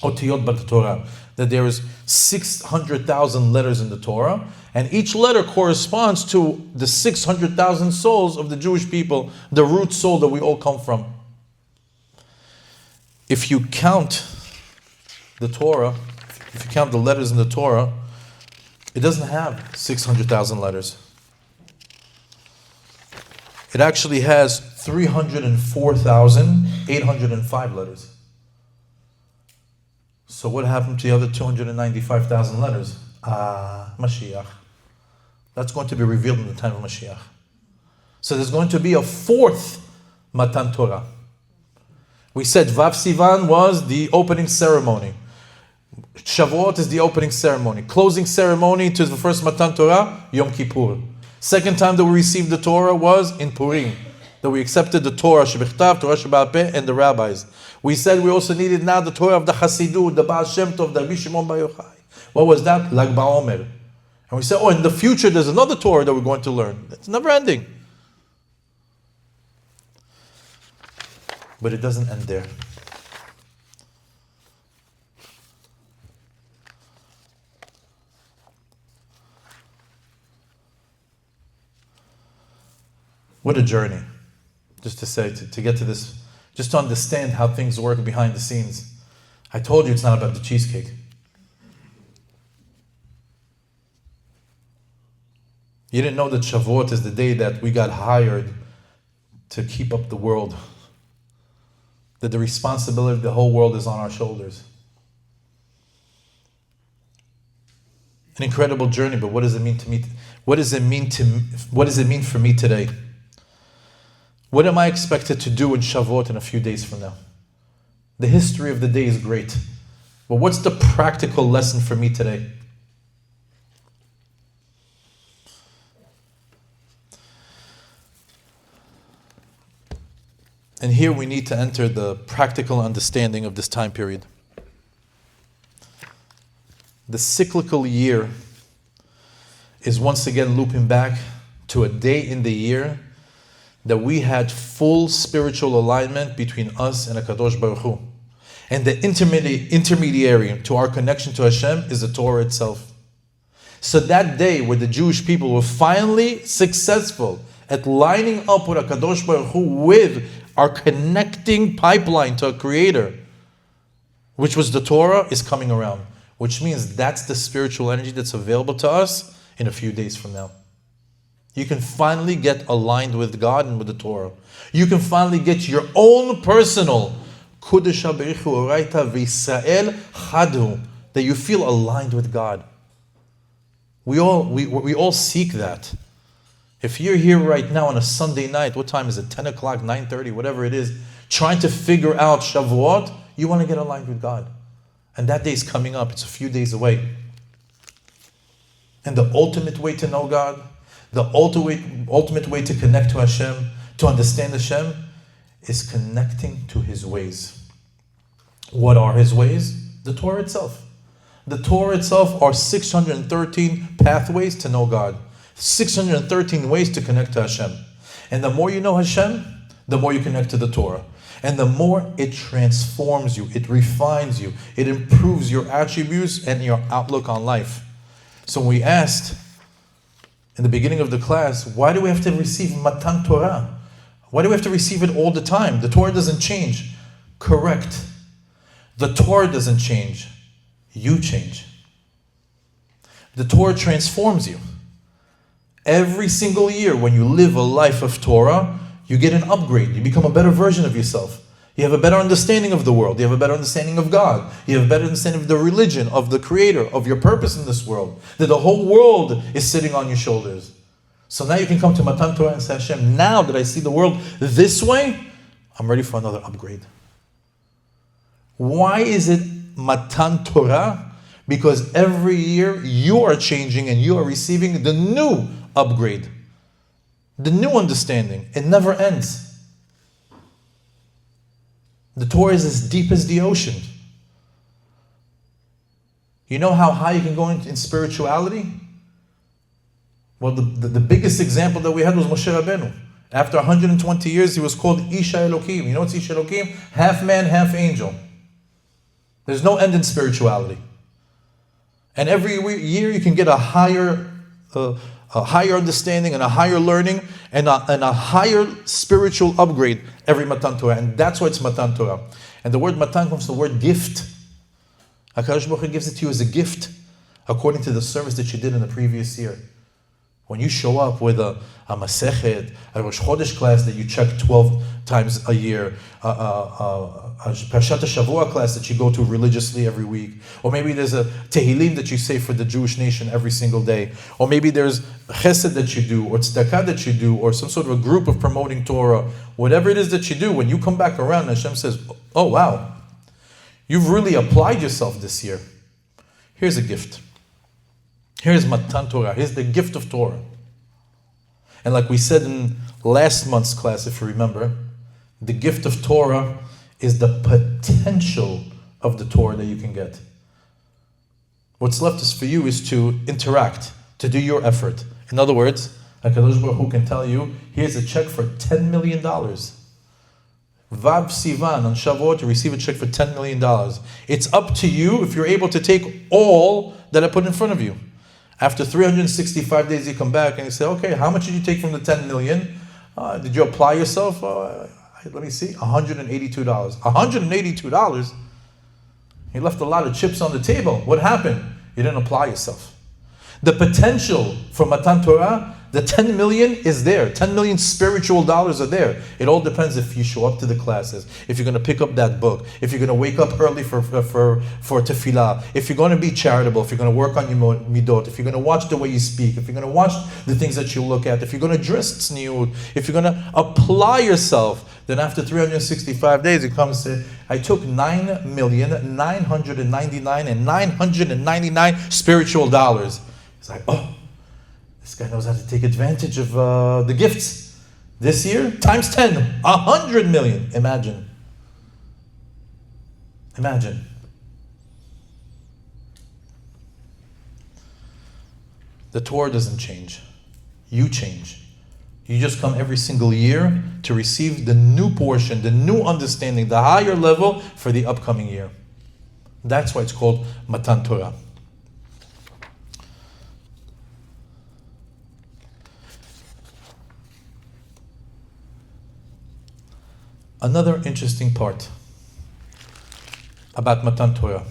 Otiyot Bat Torah, that there is 600,000 letters in the Torah, and each letter corresponds to the 600,000 souls of the Jewish people, the root soul that we all come from. If you count the Torah, if you count the letters in the Torah, it doesn't have 600,000 letters. It actually has 304,805 letters. So what happened to the other 295,000 letters? Mashiach. That's going to be revealed in the time of Mashiach. So there's going to be a fourth Matan Torah. We said Vav Sivan was the opening ceremony. Shavuot is the opening ceremony. Closing ceremony to the first Matan Torah, Yom Kippur. Second time that we received the Torah was in Purim, that we accepted the Torah Shebichtav, Torah Sheba'al Peh, and the rabbis. We said we also needed now the Torah of the Hasidut, the Baal Shem Tov, the Rabbi Shimon Bar Yochai. What was that? Lag BaOmer. And we said, in the future there's another Torah that we're going to learn. It's never ending. But it doesn't end there. What a journey. Just to say, to get to this, just to understand how things work behind the scenes. I told you it's not about the cheesecake. You didn't know that Shavuot is the day that we got hired to keep up the world. That the responsibility of the whole world is on our shoulders. An incredible journey, but what does it mean to me? What does it mean for me today? What am I expected to do in Shavuot in a few days from now? The history of the day is great. But what's the practical lesson for me today? And here we need to enter the practical understanding of this time period. The cyclical year is once again looping back to a day in the year that we had full spiritual alignment between us and HaKadosh Baruch Hu. And the intermediary to our connection to Hashem is the Torah itself. So that day where the Jewish people were finally successful at lining up with HaKadosh Baruch Hu with our connecting pipeline to a Creator, which was the Torah, is coming around. Which means that's the spiritual energy that's available to us in a few days from now. You can finally get aligned with God and with the Torah. You can finally get your own personal Kudesh HaBerichu Oraita V'Yisrael Chadu, that you feel aligned with God. We all seek that. If you're here right now on a Sunday night, what time is it? 10 o'clock, 9:30, whatever it is, trying to figure out Shavuot, you want to get aligned with God. And that day is coming up. It's a few days away. And the ultimate way to know God, the ultimate way to connect to Hashem, to understand Hashem, is connecting to His ways. What are His ways? The Torah itself. The Torah itself are 613 pathways to know God. 613 ways to connect to Hashem. And the more you know Hashem, the more you connect to the Torah. And the more it transforms you, it refines you, it improves your attributes and your outlook on life. So when we asked in the beginning of the class, why do we have to receive Matan Torah? Why do we have to receive it all the time? The Torah doesn't change. Correct. The Torah doesn't change. You change. The Torah transforms you. Every single year when you live a life of Torah, you get an upgrade. You become a better version of yourself. You have a better understanding of the world. You have a better understanding of God. You have a better understanding of the religion, of the Creator, of your purpose in this world. That the whole world is sitting on your shoulders. So now you can come to Matan Torah and say, Hashem, now that I see the world this way, I'm ready for another upgrade. Why is it Matan Torah? Because every year you are changing and you are receiving the new upgrade. The new understanding. It never ends. The Torah is as deep as the ocean. You know how high you can go in spirituality? Well, the biggest example that we had was Moshe Rabbeinu. After 120 years, he was called Isha Elokim. You know what's Isha Elokim? Half man, half angel. There's no end in spirituality. And every year you can get a higher understanding and a higher learning and a higher spiritual upgrade every Matan Torah. And that's why it's Matan Torah. And the word Matan comes from the word gift. HaKadosh Baruch Hu gives it to you as a gift according to the service that you did in the previous year. When you show up with a Masechet, a Rosh Chodesh class that you check 12 times a year, a Parshat Shavua class that you go to religiously every week, or maybe there's a Tehillim that you say for the Jewish nation every single day, or maybe there's Chesed that you do, or Tzedakah that you do, or some sort of a group of promoting Torah, whatever it is that you do, when you come back around, Hashem says, oh wow, you've really applied yourself this year. Here's a gift. Here's Matan Torah. Here's the gift of Torah. And like we said in last month's class, if you remember, the gift of Torah is the potential of the Torah that you can get. What's left is for you is to interact, to do your effort. In other words, HaKadosh Baruch Hu can tell you, here's a check for $10 million. Vav Sivan on Shavuot, to receive a check for $10 million. It's up to you if you're able to take all that I put in front of you. After 365 days, you come back and you say, okay, how much did you take from the 10 million? Did you apply yourself? Let me see, $182. $182? You left a lot of chips on the table. What happened? You didn't apply yourself. The potential for Matan Torah, the 10 million is there. 10 million spiritual dollars are there. It all depends if you show up to the classes, if you're going to pick up that book, if you're going to wake up early for tefillah, if you're going to be charitable, if you're going to work on your midot, if you're going to watch the way you speak, if you're going to watch the things that you look at, if you're going to dress tzniut, if you're going to apply yourself, then after 365 days, it comes to, I took 9,999,999 spiritual dollars. It's like, oh, this guy knows how to take advantage of the gifts. This year, times 10, 100 million. Imagine. Imagine. The Torah doesn't change. You change. You just come every single year to receive the new portion, the new understanding, the higher level for the upcoming year. That's why it's called Matan Torah. Another interesting part about Matan Torah.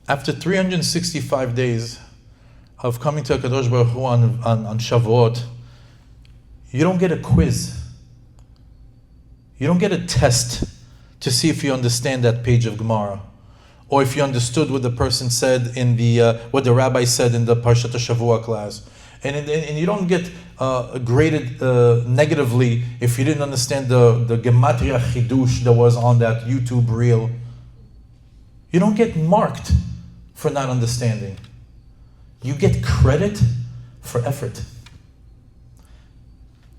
After 365 days of coming to HaKadosh Baruch Hu on Shavuot, you don't get a quiz. You don't get a test to see if you understand that page of Gemara, or if you understood what the person said in the what the rabbi said in the Parshat Shavua class, and you don't get graded negatively if you didn't understand the Gematria Chidush that was on that YouTube reel. You don't get marked for not understanding. You get credit for effort.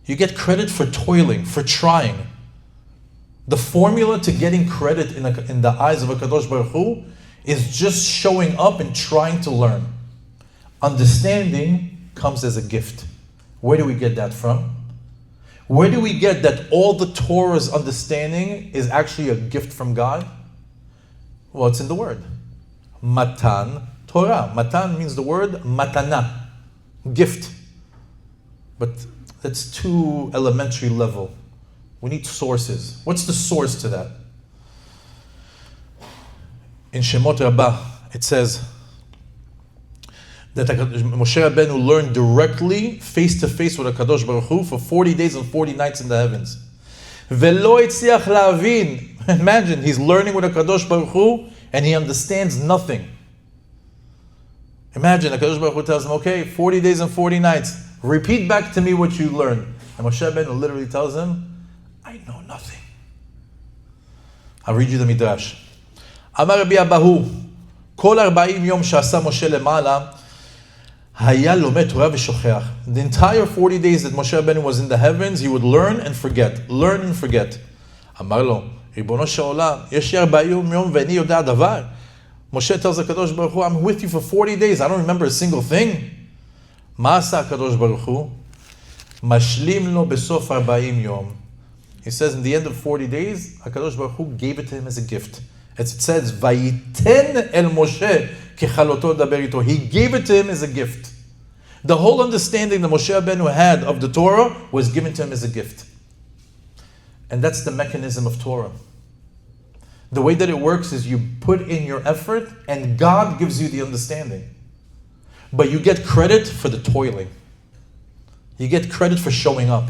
You get credit for toiling, for trying. The formula to getting credit in the eyes of HaKadosh Baruch Hu is just showing up and trying to learn. Understanding comes as a gift. Where do we get that from? Where do we get that all the Torah's understanding is actually a gift from God? Well, it's in the word. Matan Torah. Matan means the word matana, gift. But that's too elementary level. We need sources. What's the source to that? In Shemot Rabbah, it says that Moshe Rabbeinu learned directly, face to face with HaKadosh Baruch Hu for 40 days and 40 nights in the heavens. Velo itzliach la'avin. Imagine, he's learning with HaKadosh Baruch Hu and he understands nothing. Imagine, HaKadosh Baruch Hu tells him, okay, 40 days and 40 nights. Repeat back to me what you learned. And Moshe Rabbeinu literally tells him, I know nothing. I'll read you the Midrash. Amar Rabbi Abahu, Kol 40 yom she'asa Moshe lemala, haya lomed Torah v'shocheach. The entire 40 days that Moshe Rabbeinu was in the heavens, he would learn and forget. Learn and forget. Amar lo, Ribono shel olam, yesh li 40 yom ve'ani yodea davar. Moshe tells HaKadosh Baruch Hu, I'm with you for 40 days. I don't remember a single thing. Ma asa HaKadosh Baruch Hu? Mashlim lo besof 40 yom. He says in the end of 40 days, HaKadosh Baruch Hu gave it to him as a gift. As it says, Vayiten el Moshe kechaloto daber ito. He gave it to him as a gift. The whole understanding that Moshe Rabbeinu had of the Torah was given to him as a gift. And that's the mechanism of Torah. The way that it works is you put in your effort and God gives you the understanding. But you get credit for the toiling. You get credit for showing up.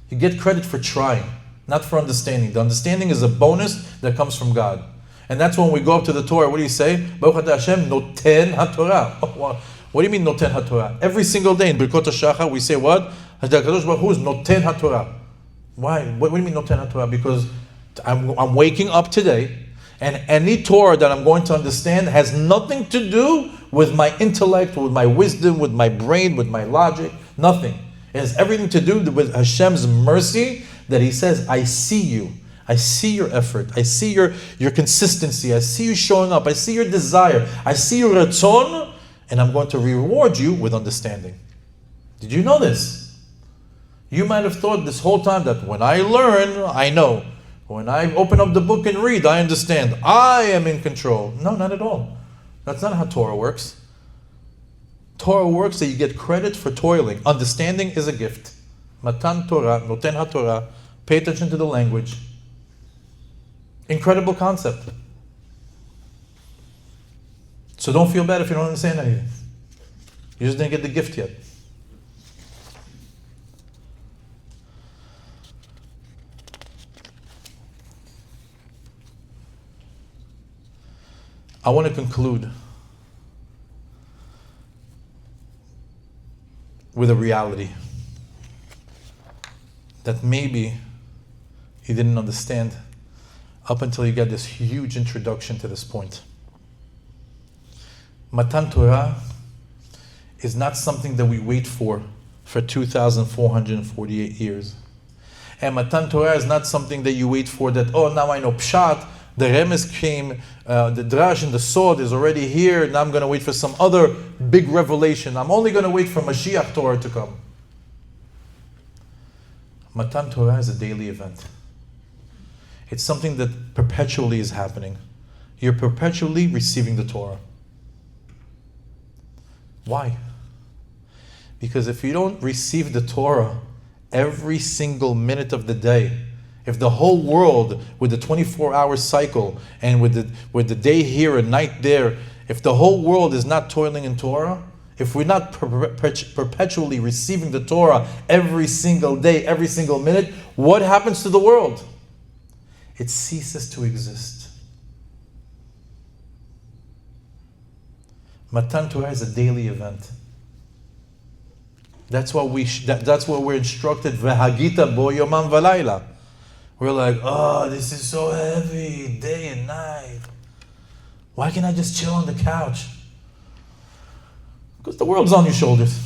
You get credit for trying, not for understanding. The understanding is a bonus that comes from God. And that's when we go up to the Torah, what do you say? Baruch atah Hashem noten haTorah. What do you mean noten haTorah? Every single day in Birkot HaShachar we say what? HaKadosh Baruch Hu is noten haTorah. Why? What do you mean noten haTorah? Because I'm waking up today, and any Torah that I'm going to understand has nothing to do with my intellect, with my wisdom, with my brain, with my logic. Nothing. It has everything to do with Hashem's mercy, that He says, I see you. I see your effort. I see your consistency. I see you showing up. I see your desire. I see your ratzon, and I'm going to reward you with understanding. Did you know this? You might have thought this whole time that when I learn, I know. When I open up the book and read, I understand. I am in control. No, not at all. That's not how Torah works. Torah works that you get credit for toiling. Understanding is a gift. Matan Torah, noten haTorah. Pay attention to the language. Incredible concept. So don't feel bad if you don't understand anything. You just didn't get the gift yet. I want to conclude with a reality that maybe you didn't understand up until you get this huge introduction to this point. Matan Torah is not something that we wait for for 2,448 years. And Matan Torah is not something that you wait for that, oh, now I know Pshat, the Remes came, the Drash and the Sod is already here, now I'm going to wait for some other big revelation. I'm only going to wait for Mashiach Torah to come. Matan Torah is a daily event. It's something that perpetually is happening. You're perpetually receiving the Torah. Why? Because if you don't receive the Torah every single minute of the day, if the whole world with the 24-hour cycle and with the day here and night there, if the whole world is not toiling in Torah, if we're not perpetually receiving the Torah every single day, every single minute, what happens to the world? It ceases to exist. Matan Torah is a daily event. That's why that's what we're instructed. V'hagita bo yomam v'layla. We're like, oh, this is so heavy, day and night. Why can't I just chill on the couch? Because the world's on your shoulders.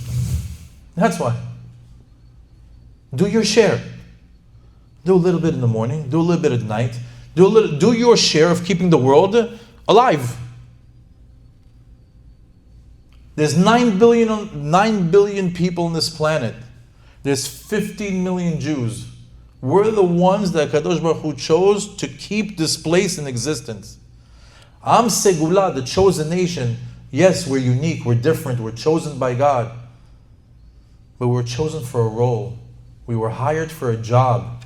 That's why. Do your share. Do a little bit in the morning. Do a little bit at night. Do your share of keeping the world alive. There's 9 billion people on this planet. There's 15 million Jews. We're the ones that Kadosh Baruch Hu chose to keep this place in existence. Am Segula, the chosen nation. Yes, we're unique, we're different, we're chosen by God. But we're chosen for a role. We were hired for a job.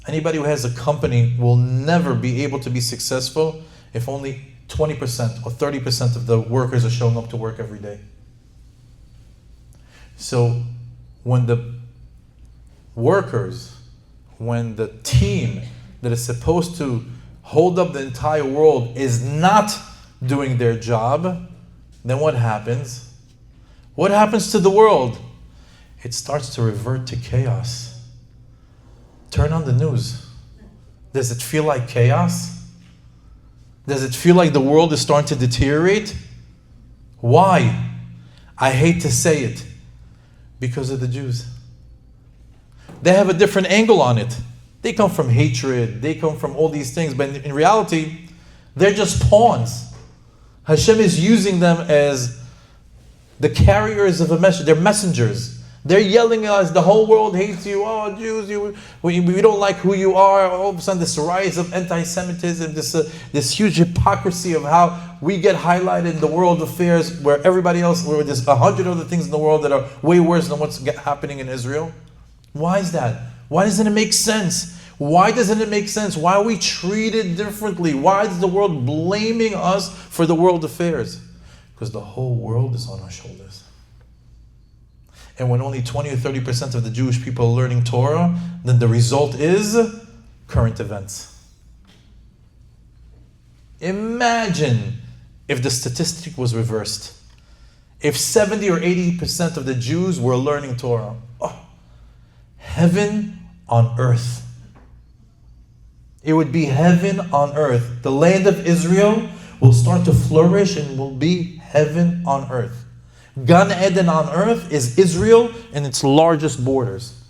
Anybody who has a company will never be able to be successful if only 20% or 30% of the workers are showing up to work every day. So when the workers, when the team that is supposed to hold up the entire world is not doing their job, then what happens? What happens to the world? It starts to revert to chaos. Turn on the news. Does it feel like chaos? Does it feel like the world is starting to deteriorate? Why? I hate to say it. Because of the Jews. They have a different angle on it. They come from hatred. They come from all these things. But in reality, they're just pawns. Hashem is using them as the carriers of a message. They're messengers. They're yelling at us, the whole world hates you. Oh, Jews, we don't like who you are. All of a sudden, this rise of anti-Semitism, this huge hypocrisy of how we get highlighted in the world affairs where everybody else, where there's 100 other things in the world that are way worse than what's happening in Israel. Why is that? Why doesn't it make sense? Why doesn't it make sense? Why are we treated differently? Why is the world blaming us for the world affairs? Because the whole world is on our shoulders. And when only 20 or 30% of the Jewish people are learning Torah, then the result is current events. Imagine if the statistic was reversed. If 70 or 80% of the Jews were learning Torah. Oh, heaven on earth. It would be heaven on earth. The land of Israel will start to flourish and will be heaven on earth. Gan Eden on earth is Israel and its largest borders.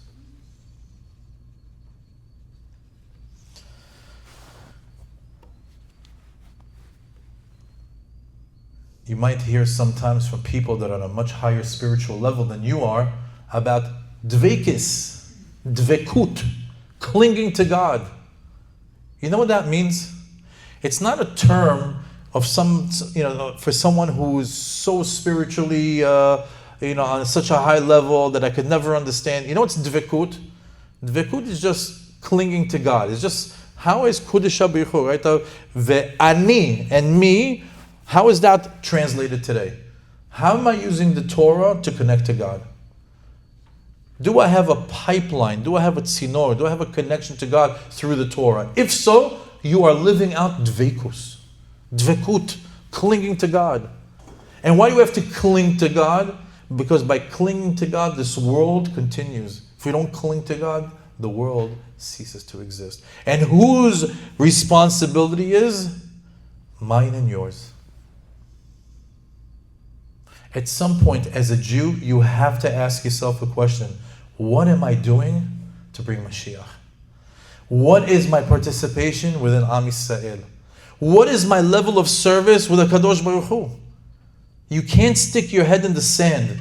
You might hear sometimes from people that are on a much higher spiritual level than you are about dvekis, dvekut, clinging to God. You know what that means? It's not a term of for someone who's so spiritually, on such a high level that I could never understand. You know what's dvekut? Dvekut is just clinging to God. It's just, how is Kudusha B'Yichur, right? Ve'ani, and me, how is that translated today? How am I using the Torah to connect to God? Do I have a pipeline? Do I have a tzinor? Do I have a connection to God through the Torah? If so, you are living out dvekus. Dvekut, clinging to God. And why do we have to cling to God? Because by clinging to God, this world continues. If we don't cling to God, the world ceases to exist. And whose responsibility is? Mine and yours. At some point, as a Jew, you have to ask yourself a question. What am I doing to bring Mashiach? What is my participation within Am Yisrael? What is my level of service with HaKadosh Baruch Hu? You can't stick your head in the sand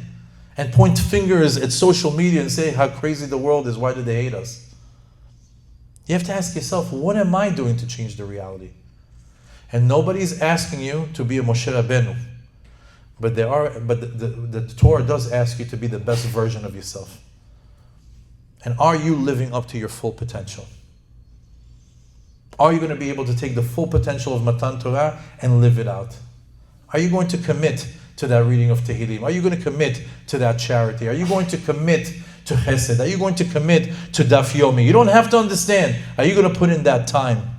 and point fingers at social media and say how crazy the world is, why do they hate us? You have to ask yourself, what am I doing to change the reality? And nobody's asking you to be a Moshe Rabbeinu. But the Torah does ask you to be the best version of yourself. And are you living up to your full potential? Are you going to be able to take the full potential of Matan Torah and live it out? Are you going to commit to that reading of Tehillim? Are you going to commit to that charity? Are you going to commit to Chesed? Are you going to commit to Daf Yomi? You don't have to understand. Are you going to put in that time?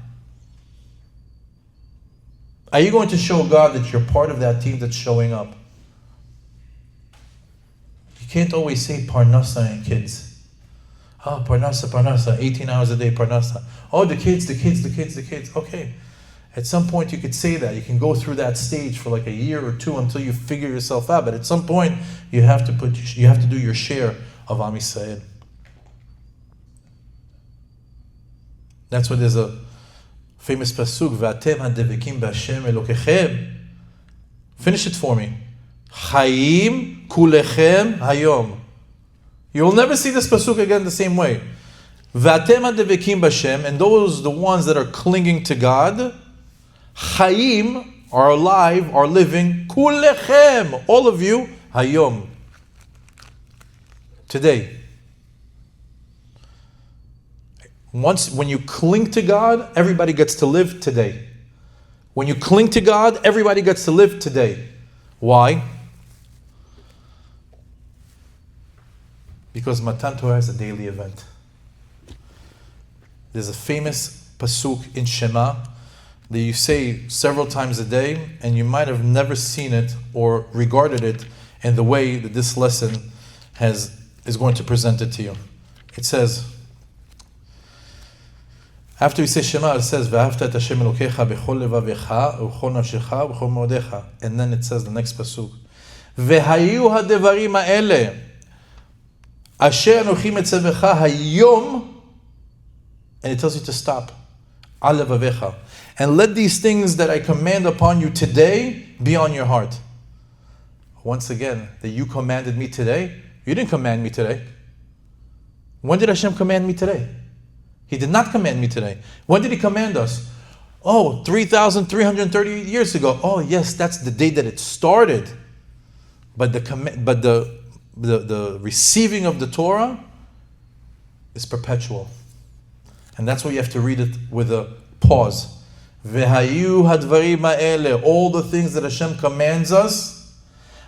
Are you going to show God that you're part of that team that's showing up? You can't always say Parnasa and kids. Oh, Parnasa, 18 hours a day, Parnasa. Oh, the kids. Okay. At some point you could say that. You can go through that stage for like a year or two until you figure yourself out. But at some point you have to do your share of Am Yisrael. That's why there's a famous pasuk, V'atem hadevekim b'Hashem Elokechem. Finish it for me. Chaim kulechem hayom. You will never see this pasuk again the same way. V'atem hadevekim b'Hashem, and those the ones that are clinging to God. Chaim are alive, are living. Kulechem, all of you. Hayom, today. When you cling to God, everybody gets to live today. When you cling to God, everybody gets to live today. Why? Because Matan Torah is a daily event. There's a famous pasuk in Shema that you say several times a day, and you might have never seen it or regarded it in the way that this lesson is going to present it to you. It says, after we say Shema, it says, "V'ahavta et Hashem Elokecha b'chol levavecha u'chol nafshecha u'chol ma'odecha," and then it says the next pasuk, "V'hayu hadevarim ha'ele asher anochi metzavecha hayom," and it tells you to stop. Al levavecha, and let these things that I command upon you today be on your heart. Once again, that you commanded me today. You didn't command me today. When did Hashem command me today? He did not command me today. When did He command us? Oh, 3,330 years ago. Oh, yes, that's the day that it started. But the receiving of the Torah is perpetual. And that's why you have to read it with a pause. V'hayu hadvarim ha'ele, all the things that Hashem commands us.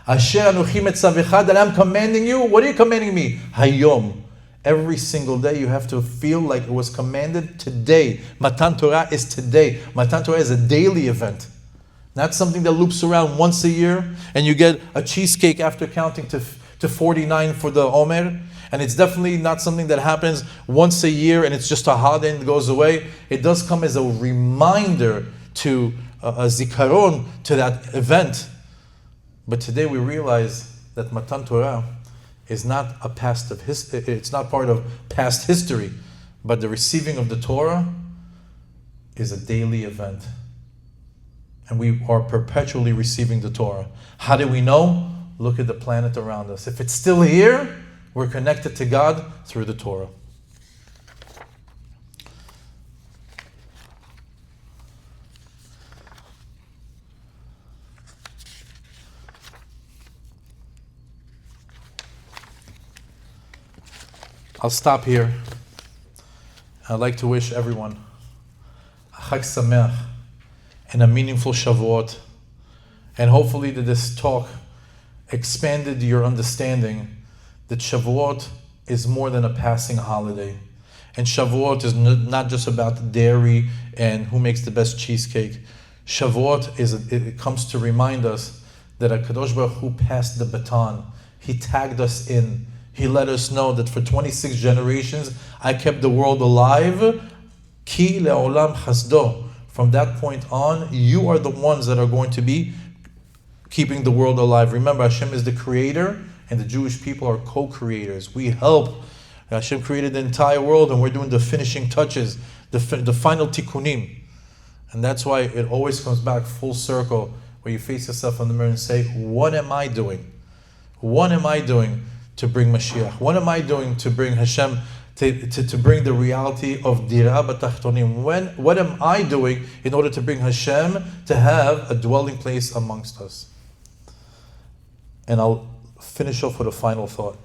Asher anochi metzavecha, that I'm commanding you. What are you commanding me? Hayom. Every single day you have to feel like it was commanded today. Matan Torah is today. Matan Torah is a daily event. Not something that loops around once a year and you get a cheesecake after counting to 49 for the Omer. And it's definitely not something that happens once a year and it's just a holiday and it goes away. It does come as a reminder to a zikaron to that event. But today we realize that Matan Torah is not a past of it's not part of past history, but the receiving of the Torah is a daily event. And we are perpetually receiving the Torah. How do we know? Look at the planet around us. If it's still here, we're connected to God through the Torah. I'll stop here. I'd like to wish everyone a Chag Sameach and a meaningful Shavuot. And hopefully that this talk expanded your understanding that Shavuot is more than a passing holiday. And Shavuot is not just about dairy and who makes the best cheesecake. Shavuot it comes to remind us that HaKadosh Baruch Hu passed the baton. He tagged us in. He let us know that for 26 generations, I kept the world alive. Ki le'olam chasdo. From that point on, you are the ones that are going to be keeping the world alive. Remember, Hashem is the creator, and the Jewish people are co-creators. We help. Hashem created the entire world, and we're doing the finishing touches, the final tikkunim. And that's why it always comes back full circle, where you face yourself in the mirror and say, what am I doing? What am I doing to bring Mashiach? What am I doing to bring Hashem, to bring the reality of Dira B'Tachtonim? What am I doing in order to bring Hashem to have a dwelling place amongst us? And I'll finish off with a final thought.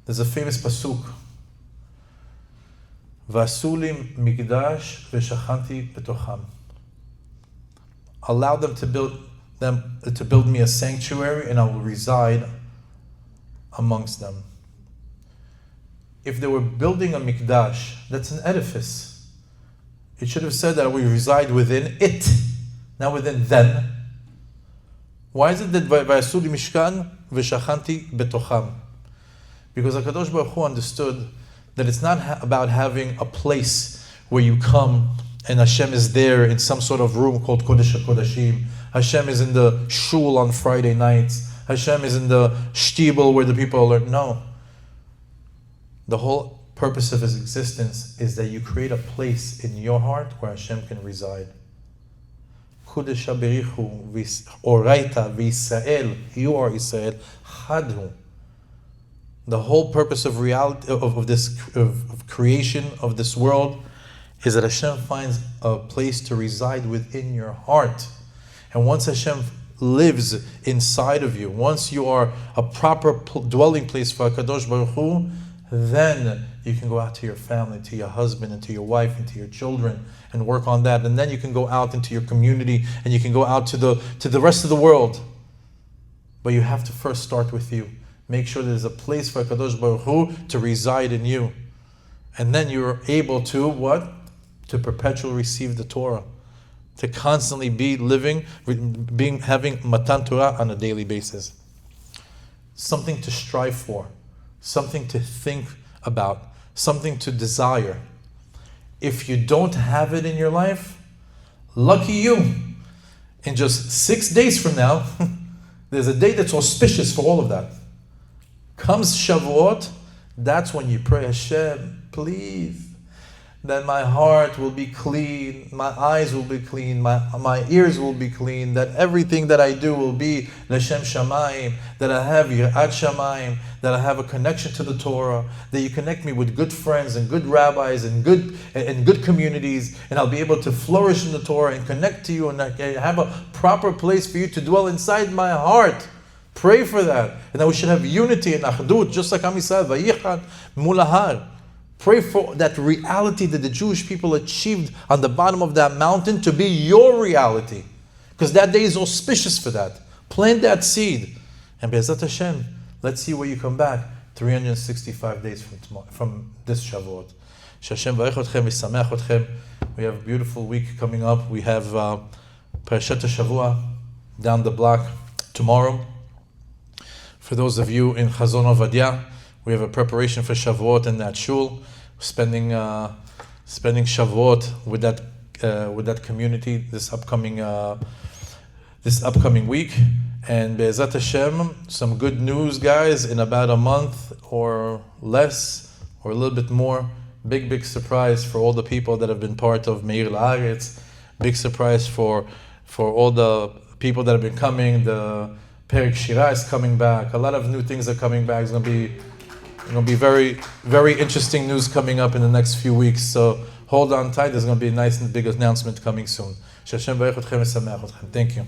There's a famous pasuk. V'asulim migdash v'shachanti b'tocham. Allow them to build me a sanctuary, and I will reside amongst them. If they were building a mikdash, that's an edifice. It should have said that we reside within it, not within them. Why is it that v'asuli mishkan v'shachanti betocham? Because HaKadosh Baruch Hu understood that it's not about having a place where you come and Hashem is there in some sort of room called Kodesh HaKodashim. Hashem is in the shul on Friday nights. Hashem is in the shtibel where the people are learning. No. The whole purpose of His existence is that you create a place in your heart where Hashem can reside. Kodesh HaBerichu Oraita V'Yisrael. You are Israel. Chadhu. The whole purpose of reality of this of creation of this world is that Hashem finds a place to reside within your heart. And once Hashem lives inside of you, once you are a proper dwelling place for HaKadosh Baruch Hu, then you can go out to your family, to your husband, and to your wife, and to your children, and work on that. And then you can go out into your community, and you can go out to the rest of the world. But you have to first start with you. Make sure there's a place for HaKadosh Baruch Hu to reside in you. And then you're able to, what? To perpetually receive the Torah. To constantly be living, having Matan Torah on a daily basis. Something to strive for. Something to think about. Something to desire. If you don't have it in your life, lucky you. In just 6 days from now, there's a day that's auspicious for all of that. Comes Shavuot, that's when you pray, Hashem, please, that my heart will be clean, my eyes will be clean, my ears will be clean, that everything that I do will be L'Shem Shamayim, that I have Yirat Shamayim, that I have a connection to the Torah, that you connect me with good friends and good rabbis and good communities, and I'll be able to flourish in the Torah and connect to you and have a proper place for you to dwell inside my heart. Pray for that. And that we should have unity and achdut, just like Am Yisrael, Vayichad Mulahar. Pray for that reality that the Jewish people achieved on the bottom of that mountain to be your reality. Because that day is auspicious for that. Plant that seed. And Be'ezat Hashem, let's see where you come back 365 days from this Shavuot. Hashem Varech Otchem, V'Sameach Otchem. We have a beautiful week coming up. We have Parashat HaShavua down the block tomorrow. For those of you in Chazon Ovadia, we have a preparation for Shavuot in that shul, spending Shavuot with that community this upcoming week. And Be'ezat Hashem, some good news, guys, in about a month or less, or a little bit more. Big surprise for all the people that have been part of Meir La'aretz. Big surprise for all the people that have been coming. The Perik Shira is coming back. A lot of new things are coming back. It's going to be very, very interesting news coming up in the next few weeks. So hold on tight. There's going to be a nice and big announcement coming soon. Thank you.